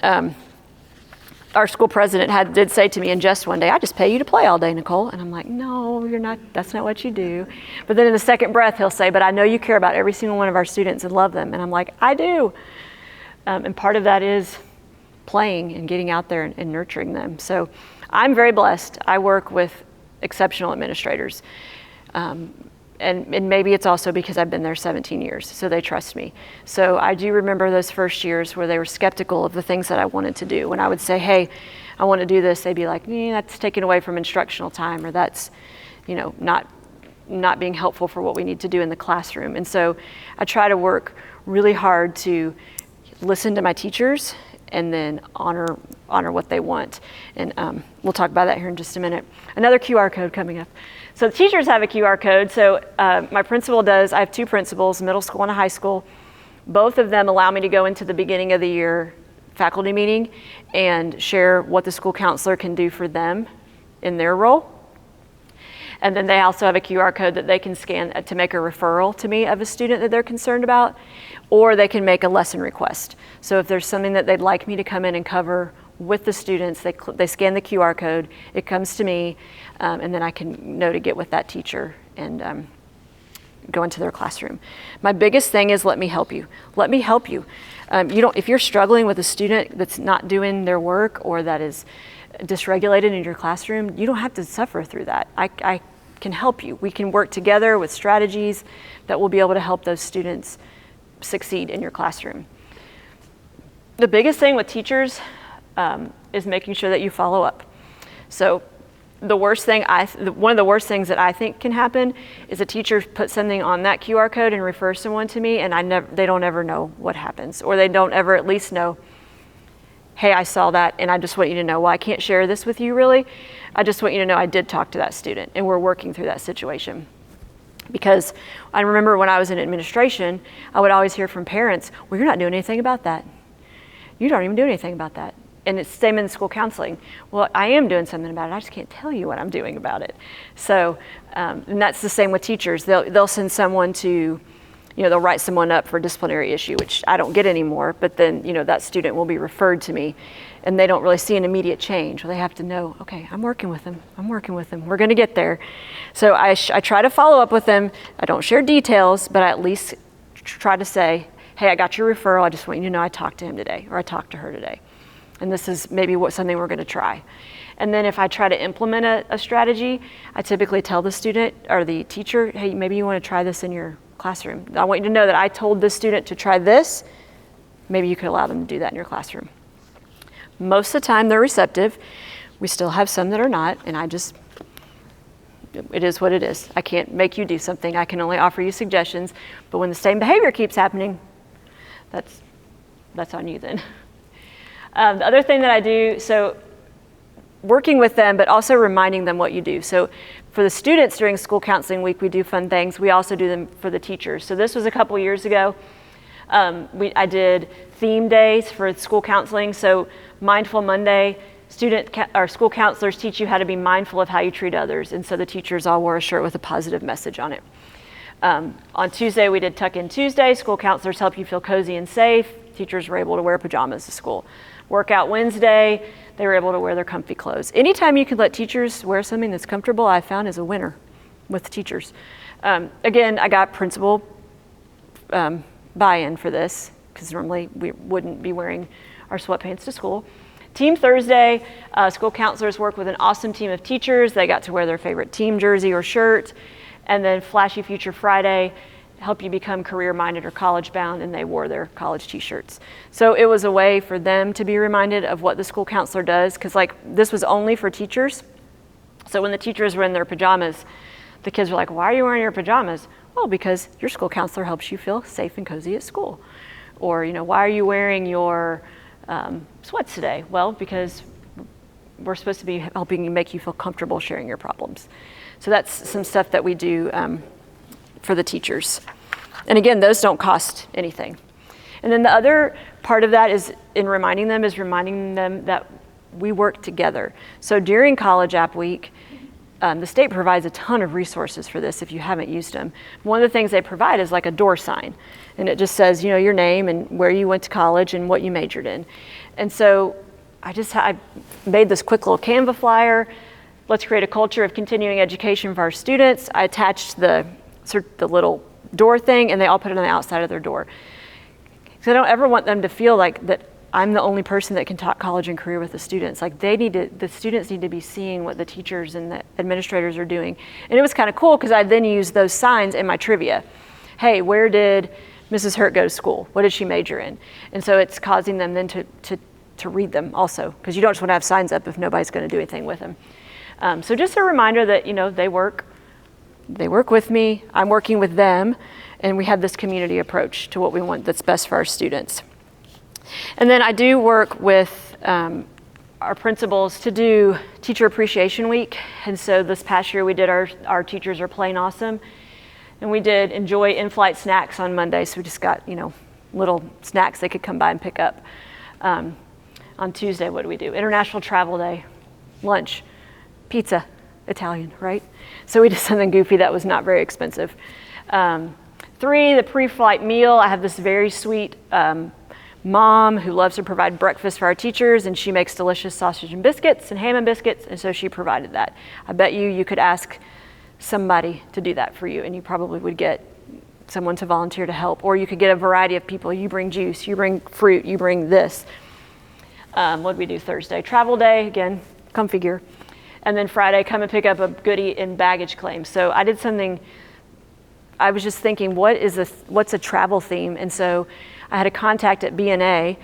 [SPEAKER 3] Our school president did say to me in Just one day, I just pay you to play all day, Nicole. And I'm like, no, you're not, that's not what you do. But then in the second breath, he'll say, but I know you care about every single one of our students and love them. And I'm like, I do. And part of that is playing and getting out there and nurturing them. So I'm very blessed. I work with exceptional administrators. And maybe it's also because I've been there 17 years, so they trust me. So I do remember those first years where they were skeptical of the things that I wanted to do. When I would say, hey, I want to do this, they'd be like, that's taken away from instructional time, or that's, not not being helpful for what we need to do in the classroom. And so I try to work really hard to listen to my teachers and then honor what they want. And we'll talk about that here in just a minute. Another QR code coming up. So the teachers have a QR code. So my principal does. I have two principals, middle school and a high school. Both of them allow me to go into the beginning of the year faculty meeting and share what the school counselor can do for them in their role. And then they also have a QR code that they can scan to make a referral to me of a student that they're concerned about, or they can make a lesson request. So if there's something that they'd like me to come in and cover with the students, they scan the QR code, it comes to me, and then I can know to get with that teacher and go into their classroom. My biggest thing is let me help you. Let me help you. If you're struggling with a student that's not doing their work or that is dysregulated in your classroom, you don't have to suffer through that. I can help you. We can work together with strategies that will be able to help those students succeed in your classroom. The biggest thing with teachers is making sure that you follow up. So one of the worst things that I think can happen is a teacher puts something on that QR code and refers someone to me, and they don't ever know what happens, or they don't ever at least know, hey, I saw that, and I just want you to know, well, I can't share this with you really. I just want you to know I did talk to that student, and we're working through that situation. Because I remember when I was in administration, I would always hear from parents, well, you're not doing anything about that. You don't even do anything about that. And it's the same in school counseling. Well, I am doing something about it. I just can't tell you what I'm doing about it. So, and that's the same with teachers. They'll send someone to, they'll write someone up for a disciplinary issue, which I don't get anymore, but then, that student will be referred to me and they don't really see an immediate change. Well, they have to know, okay, I'm working with them. We're gonna get there. So I try to follow up with them. I don't share details, but I at least try to say, hey, I got your referral. I just want you to know I talked to him today, or I talked to her today. And this is maybe something we're gonna try. And then if I try to implement a strategy, I typically tell the student or the teacher, hey, maybe you wanna try this in your classroom. I want you to know that I told this student to try this. Maybe you could allow them to do that in your classroom. Most of the time they're receptive. We still have some that are not, and it is what it is. I can't make you do something. I can only offer you suggestions. But when the same behavior keeps happening, that's on you then. The other thing that I do, so working with them, but also reminding them what you do. So for the students during school counseling week, we do fun things. We also do them for the teachers. So this was a couple years ago. I did theme days for school counseling. So Mindful Monday, school counselors teach you how to be mindful of how you treat others. And so the teachers all wore a shirt with a positive message on it. On Tuesday, we did Tuck In Tuesday. School counselors help you feel cozy and safe. Teachers were able to wear pajamas to school. Workout Wednesday, they were able to wear their comfy clothes. Anytime you can let teachers wear something that's comfortable, I found is a winner with teachers. Again, I got principal buy-in for this, because normally we wouldn't be wearing our sweatpants to school. Team Thursday, school counselors work with an awesome team of teachers. They got to wear their favorite team jersey or shirt. And then Flashy Future Friday, help you become career-minded or college-bound, and they wore their college t-shirts. So it was a way for them to be reminded of what the school counselor does, because this was only for teachers. So when the teachers were in their pajamas, the kids were like, why are you wearing your pajamas? Well, because your school counselor helps you feel safe and cozy at school. Or, why are you wearing your sweats today? Well, because we're supposed to be helping you make you feel comfortable sharing your problems. So that's some stuff that we do for the teachers. And again, those don't cost anything. And then the other part of that is reminding them that we work together. So during College App Week, the state provides a ton of resources for this if you haven't used them. One of the things they provide is like a door sign. And it just says, your name and where you went to college and what you majored in. And so I made this quick little Canva flyer. Let's create a culture of continuing education for our students. I attached the little door thing, and they all put it on the outside of their door. So I don't ever want them to feel like that I'm the only person that can talk college and career with the students. The students need to be seeing what the teachers and the administrators are doing. And it was kind of cool because I then used those signs in my trivia. Hey, where did Mrs. Hurt go to school? What did she major in? And so it's causing them then to read them also, because you don't just want to have signs up if nobody's going to do anything with them. So just a reminder that, they work they work with me, I'm working with them, and we have this community approach to what we want that's best for our students. And then I do work with our principals to do Teacher Appreciation Week. And so this past year we did our Teachers Are Plain Awesome. And we did enjoy in-flight snacks on Monday. So we just got, little snacks they could come by and pick up. On Tuesday, what do we do? International Travel Day, lunch, pizza, Italian, right? So we did something goofy that was not very expensive. 3, the pre-flight meal. I have this very sweet mom who loves to provide breakfast for our teachers, and she makes delicious sausage and biscuits and ham and biscuits, and so she provided that. I bet you could ask somebody to do that for you, and you probably would get someone to volunteer to help, or you could get a variety of people. You bring juice, you bring fruit, you bring this. What did we do Thursday? Travel day, again, comfy gear. And then Friday, come and pick up a goodie in baggage claim. So I did something, I was just thinking, what's a travel theme? And so I had a contact at BNA,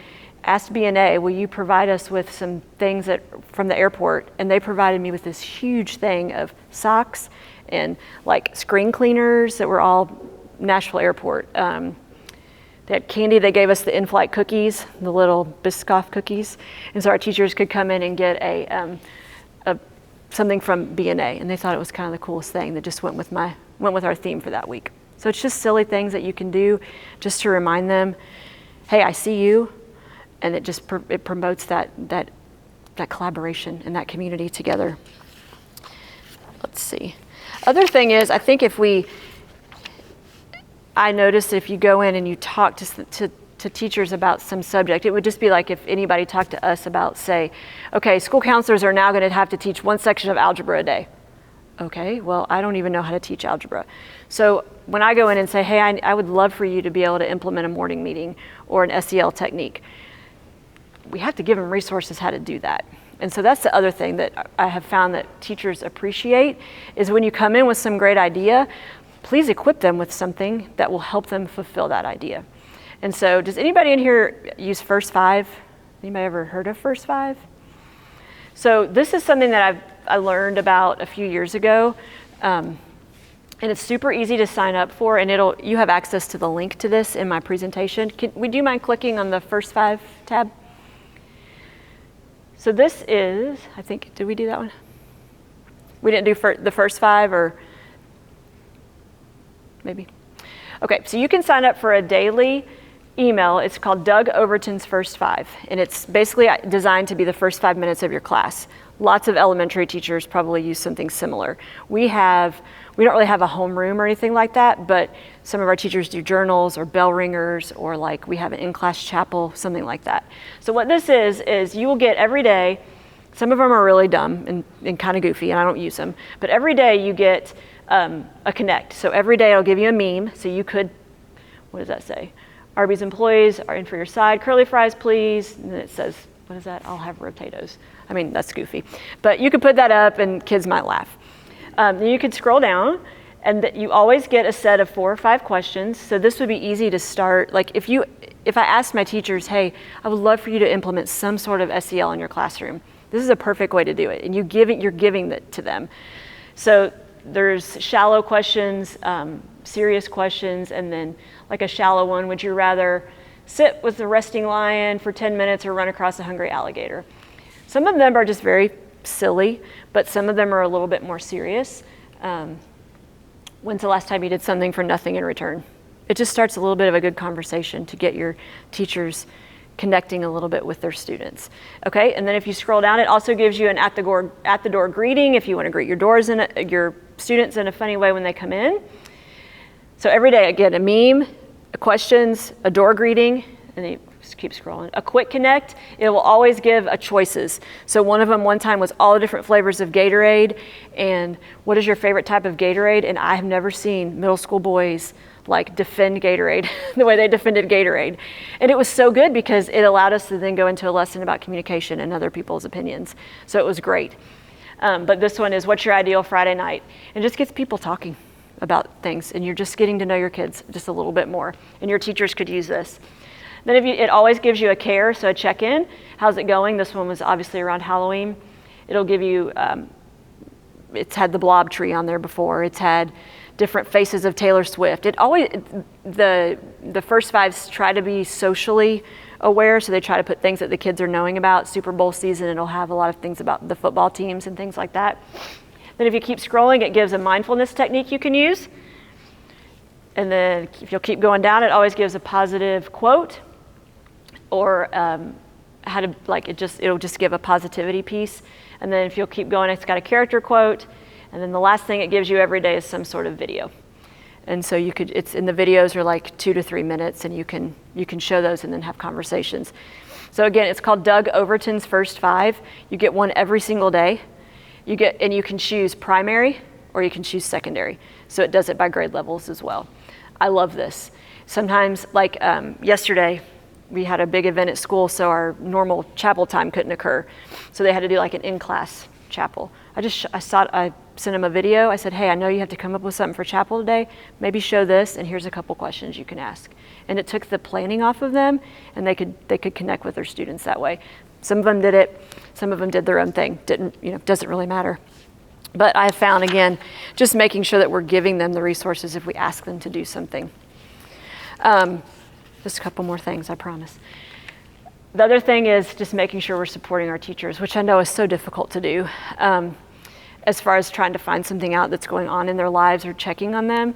[SPEAKER 3] asked BNA, will you provide us with some things from the airport? And they provided me with this huge thing of socks and like screen cleaners that were all Nashville Airport. They had candy. They gave us the in-flight cookies, the little Biscoff cookies. And so our teachers could come in and get something from BNA. And they thought it was kind of the coolest thing that just went with our theme for that week. So it's just silly things that you can do just to remind them, hey, I see you. And it promotes that collaboration and that community together. Let's see. Other thing is, I think I noticed if you go in and you talk to teachers about some subject, it would just be like if anybody talked to us about, say, okay, school counselors are now going to have to teach one section of algebra a day. Okay, well, I don't even know how to teach algebra. So when I go in and say, hey, I would love for you to be able to implement a morning meeting or an SEL technique, we have to give them resources how to do that. And so that's the other thing that I have found that teachers appreciate is when you come in with some great idea, please equip them with something that will help them fulfill that idea. And so does anybody in here use First 5? Anybody ever heard of First 5? So this is something that I learned about a few years ago. And it's super easy to sign up for, and you have access to the link to this in my presentation. Would you mind clicking on the First 5 tab? So this is, I think, did we do that one? We didn't do the First 5, or maybe? Okay, so you can sign up for a daily email. It's called Doug Overton's First 5, and it's basically designed to be the first 5 minutes of your class. Lots of elementary teachers probably use something similar. We don't really have a homeroom or anything like that, but some of our teachers do journals or bell ringers, or like we have an in-class chapel, something like that. So what this is you will get every day, some of them are really dumb and kind of goofy, and I don't use them, but every day you get a connect. So every day I'll give you a meme, so you could, what does that say? Arby's employees are in for your side, curly fries please, and then it says, what is that? I'll have potatoes. I mean, that's goofy. But you could put that up and kids might laugh. Then you could scroll down, and you always get a set of 4 or 5 questions. So this would be easy to start. Like if I asked my teachers, hey, I would love for you to implement some sort of SEL in your classroom, this is a perfect way to do it. And you're giving that to them. So there's shallow questions, serious questions, and then like a shallow one, would you rather sit with the resting lion for 10 minutes or run across a hungry alligator? Some of them are just very silly, but some of them are a little bit more serious. When's the last time you did something for nothing in return? It just starts a little bit of a good conversation to get your teachers connecting a little bit with their students. Okay, and then if you scroll down, it also gives you an at the door greeting if you want to greet your students in a funny way when they come in. So every day, again, a meme, questions, a door greeting, and then you just keep scrolling. A quick connect, it will always give a choices. So one of them one time was all the different flavors of Gatorade, and what is your favorite type of Gatorade? And I have never seen middle school boys like defend Gatorade the way they defended Gatorade. And it was so good because it allowed us to then go into a lesson about communication and other people's opinions. So it was great. But this one is, what's your ideal Friday night? And it just gets people talking about things, and you're just getting to know your kids just a little bit more. And your teachers could use this. Then it always gives you a care, so a check-in. How's it going? This one was obviously around Halloween. It'll give you it's had the blob tree on there before. It's had different faces of Taylor Swift. The first 5 try to be socially aware, so they try to put things that the kids are knowing about. Super Bowl season, it'll have a lot of things about the football teams and things like that. Then if you keep scrolling, it gives a mindfulness technique you can use. And then if you'll keep going down, it always gives a positive quote, or it'll just give a positivity piece. And then if you'll keep going, it's got a character quote. And then the last thing it gives you every day is some sort of video. And so the videos are like 2 to 3 minutes, and you can show those and then have conversations. So again, it's called Doug Overton's First 5. You get one every single day. You can choose primary or you can choose secondary. So it does it by grade levels as well. I love this. Sometimes, like yesterday, we had a big event at school, so our normal chapel time couldn't occur. So they had to do like an in-class chapel. I sent them a video. I said, hey, I know you have to come up with something for chapel today. Maybe show this, and here's a couple questions you can ask. And it took the planning off of them, and they could connect with their students that way. Some of them did it. Some of them did their own thing. Doesn't really matter. But I have found, again, just making sure that we're giving them the resources if we ask them to do something. Just a couple more things, I promise. The other thing is just making sure we're supporting our teachers, which I know is so difficult to do, as far as trying to find something out that's going on in their lives or checking on them.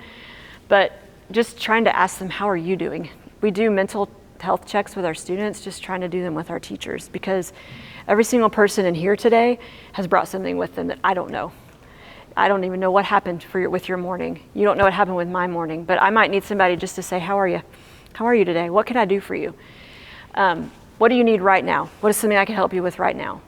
[SPEAKER 3] But just trying to ask them, how are you doing? We do mental health checks with our students, just trying to do them with our teachers, because every single person in here today has brought something with them that I don't know. I don't even know what happened with your morning. You don't know what happened with my morning, but I might need somebody just to say, how are you? How are you today? What can I do for you? What do you need right now? What is something I can help you with right now?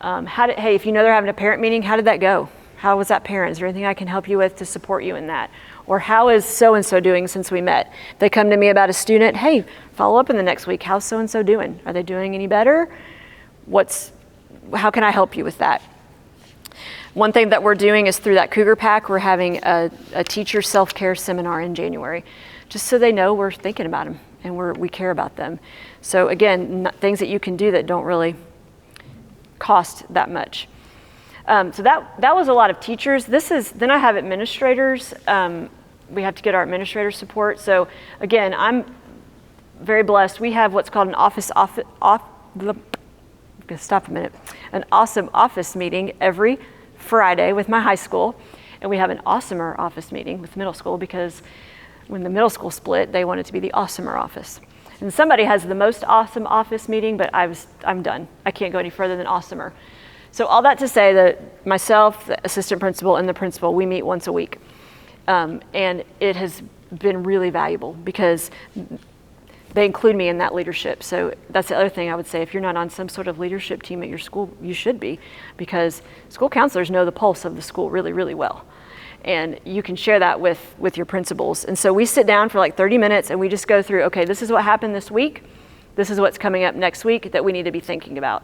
[SPEAKER 3] Hey, if you know they're having a parent meeting, how did that go? How was that parent? Is there anything I can help you with to support you in that? Or how is so-and-so doing since we met? They come to me about a student, hey, follow up in the next week. How's so-and-so doing? Are they doing any better? How can I help you with that? One thing that we're doing is through that Cougar Pack, we're having a teacher self-care seminar in January, just so they know we're thinking about them and we care about them. So again, things that you can do that don't really cost that much. So that was a lot of teachers. Then I have administrators. We have to get our administrator support. So again, I'm very blessed. We have what's called an an awesome office meeting every Friday with my high school. And we have an awesomer office meeting with middle school, because when the middle school split, they wanted to be the awesomer office. And somebody has the most awesome office meeting, but I'm done. I can't go any further than awesomer. So all that to say that myself, the assistant principal, and the principal, we meet once a week. And it has been really valuable because they include me in that leadership. So that's the other thing I would say. If you're not on some sort of leadership team at your school, you should be, because school counselors know the pulse of the school really, really well. And you can share that with your principals. And so we sit down for like 30 minutes and we just go through, okay, this is what happened this week. This is what's coming up next week that we need to be thinking about.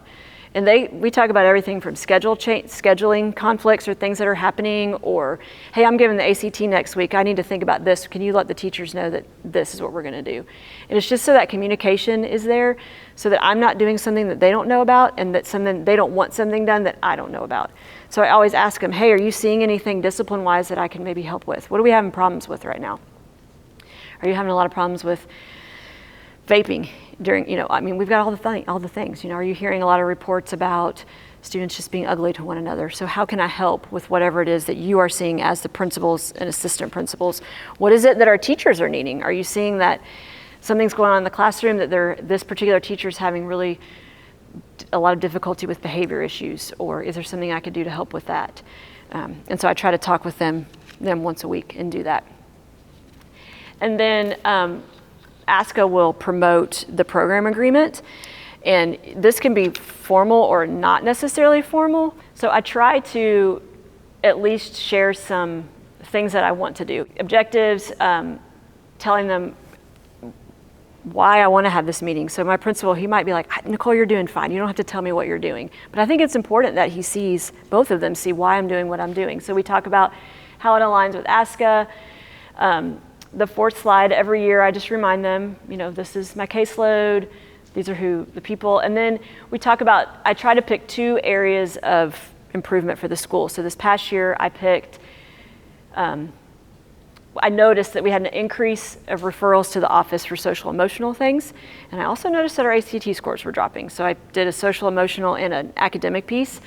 [SPEAKER 3] And we talk about everything from scheduling conflicts or things that are happening, or, hey, I'm giving the ACT next week. I need to think about this. Can you let the teachers know that this is what we're going to do? And it's just so that communication is there, so that I'm not doing something that they don't know about, and that they don't want something done that I don't know about. So I always ask them, hey, are you seeing anything discipline-wise that I can maybe help with? What are we having problems with right now? Are you having a lot of problems with vaping during, we've got all the things, are you hearing a lot of reports about students just being ugly to one another? So how can I help with whatever it is that you are seeing as the principals and assistant principals? What is it that our teachers are needing? Are you seeing that something's going on in the classroom, that this particular teacher is having really a lot of difficulty with behavior issues, or is there something I could do to help with that? And so I try to talk with them once a week and do that. And then ASCA will promote the program agreement, and this can be formal or not necessarily formal. So I try to at least share some things that I want to do. Objectives, telling them why I want to have this meeting. So my principal, he might be like, Nicole, you're doing fine. You don't have to tell me what you're doing. But I think it's important that both of them see why I'm doing what I'm doing. So we talk about how it aligns with ASCA. The fourth slide, every year I just remind them, this is my caseload, these are the people. And then we talk about, I try to pick 2 areas of improvement for the school. So this past year I picked, I noticed that we had an increase of referrals to the office for social emotional things. And I also noticed that our ACT scores were dropping. So I did a social emotional and an academic piece.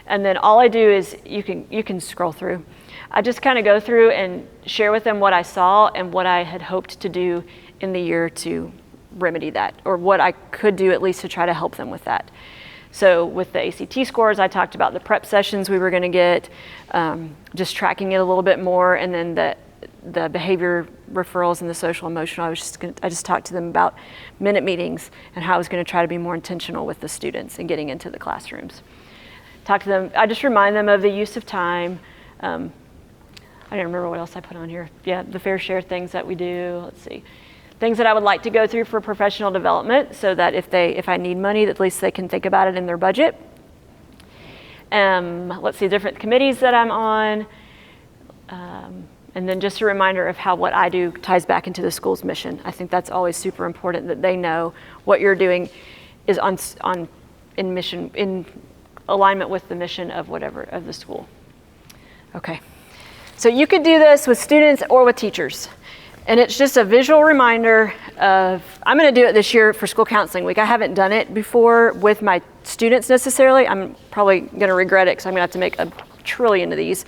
[SPEAKER 3] And then all I do is, you can scroll through. I just kind of go through and share with them what I saw and what I had hoped to do in the year to remedy that, or what I could do at least to try to help them with that. So with the ACT scores, I talked about the prep sessions we were going to get, just tracking it a little bit more, and then the behavior referrals and the social emotional. I just talked to them about minute meetings and how I was going to try to be more intentional with the students and getting into the classrooms. Talk to them. I just remind them of the use of time. I don't remember what else I put on here. Yeah, the fair share things that we do. Let's see. Things that I would like to go through for professional development, so that if I need money, at least they can think about it in their budget. Let's see, different committees that I'm on. And then just a reminder of how what I do ties back into the school's mission. I think that's always super important, that they know what you're doing is in mission, in alignment with the mission of the school. Okay. So you could do this with students or with teachers. And it's just a visual reminder of, I'm going to do it this year for School Counseling Week. I haven't done it before with my students necessarily. I'm probably going to regret it because I'm going to have to make a trillion of these.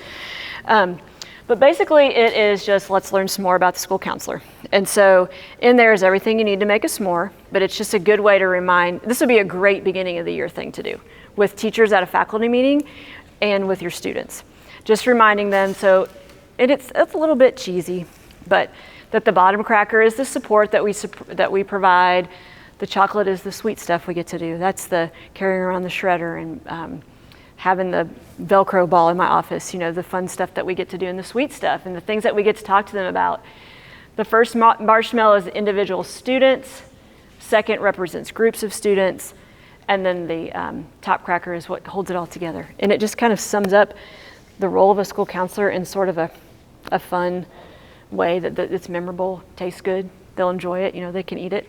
[SPEAKER 3] But basically it is just, let's learn some more about the school counselor. And so in there is everything you need to make a s'more, but it's just a good way to remind, this would be a great beginning of the year thing to do with teachers at a faculty meeting and with your students. Just reminding them, so it's a little bit cheesy, but that the bottom cracker is the support that we provide. The chocolate is the sweet stuff we get to do. That's the carrying around the shredder and having the Velcro ball in my office, the fun stuff that we get to do, and the sweet stuff and the things that we get to talk to them about. The first marshmallow is individual students, second represents groups of students, and then the top cracker is what holds it all together. And it just kind of sums up the role of a school counselor in sort of a fun way that it's memorable, tastes good, they'll enjoy it, they can eat it.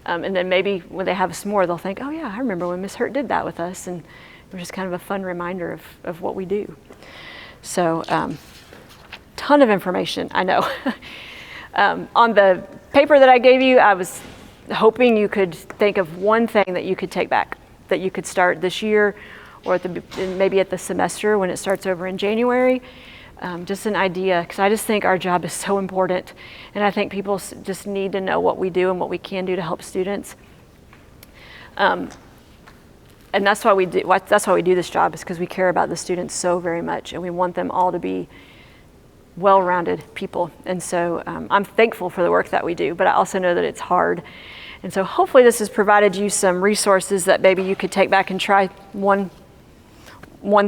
[SPEAKER 3] And then maybe when they have a s'more, they'll think, oh yeah, I remember when Miss Hurt did that with us. And it was just kind of a fun reminder of what we do. So, ton of information, I know. On the paper that I gave you, I was hoping you could think of one thing that you could take back, that you could start this year, or maybe at the semester when it starts over in January. Just an idea, because I just think our job is so important, and I think people just need to know what we do and what we can do to help students. And that's why we do this job, is because we care about the students so very much, and we want them all to be well-rounded people. And so I'm thankful for the work that we do, but I also know that it's hard. And so hopefully this has provided you some resources that maybe you could take back and try one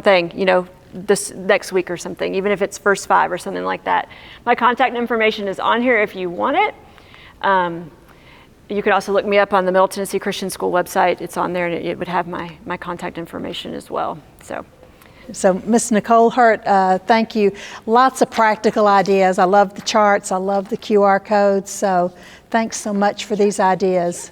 [SPEAKER 3] thing, this next week or something, even if it's first 5 or something like that. My contact information is on here if you want it. You could also look me up on the Middle Tennessee Christian School website. It's on there, and it would have my contact information as well.
[SPEAKER 2] So Ms. Nicole Hurt, thank you. Lots of practical ideas. I love the charts. I love the QR codes. So thanks so much for these ideas.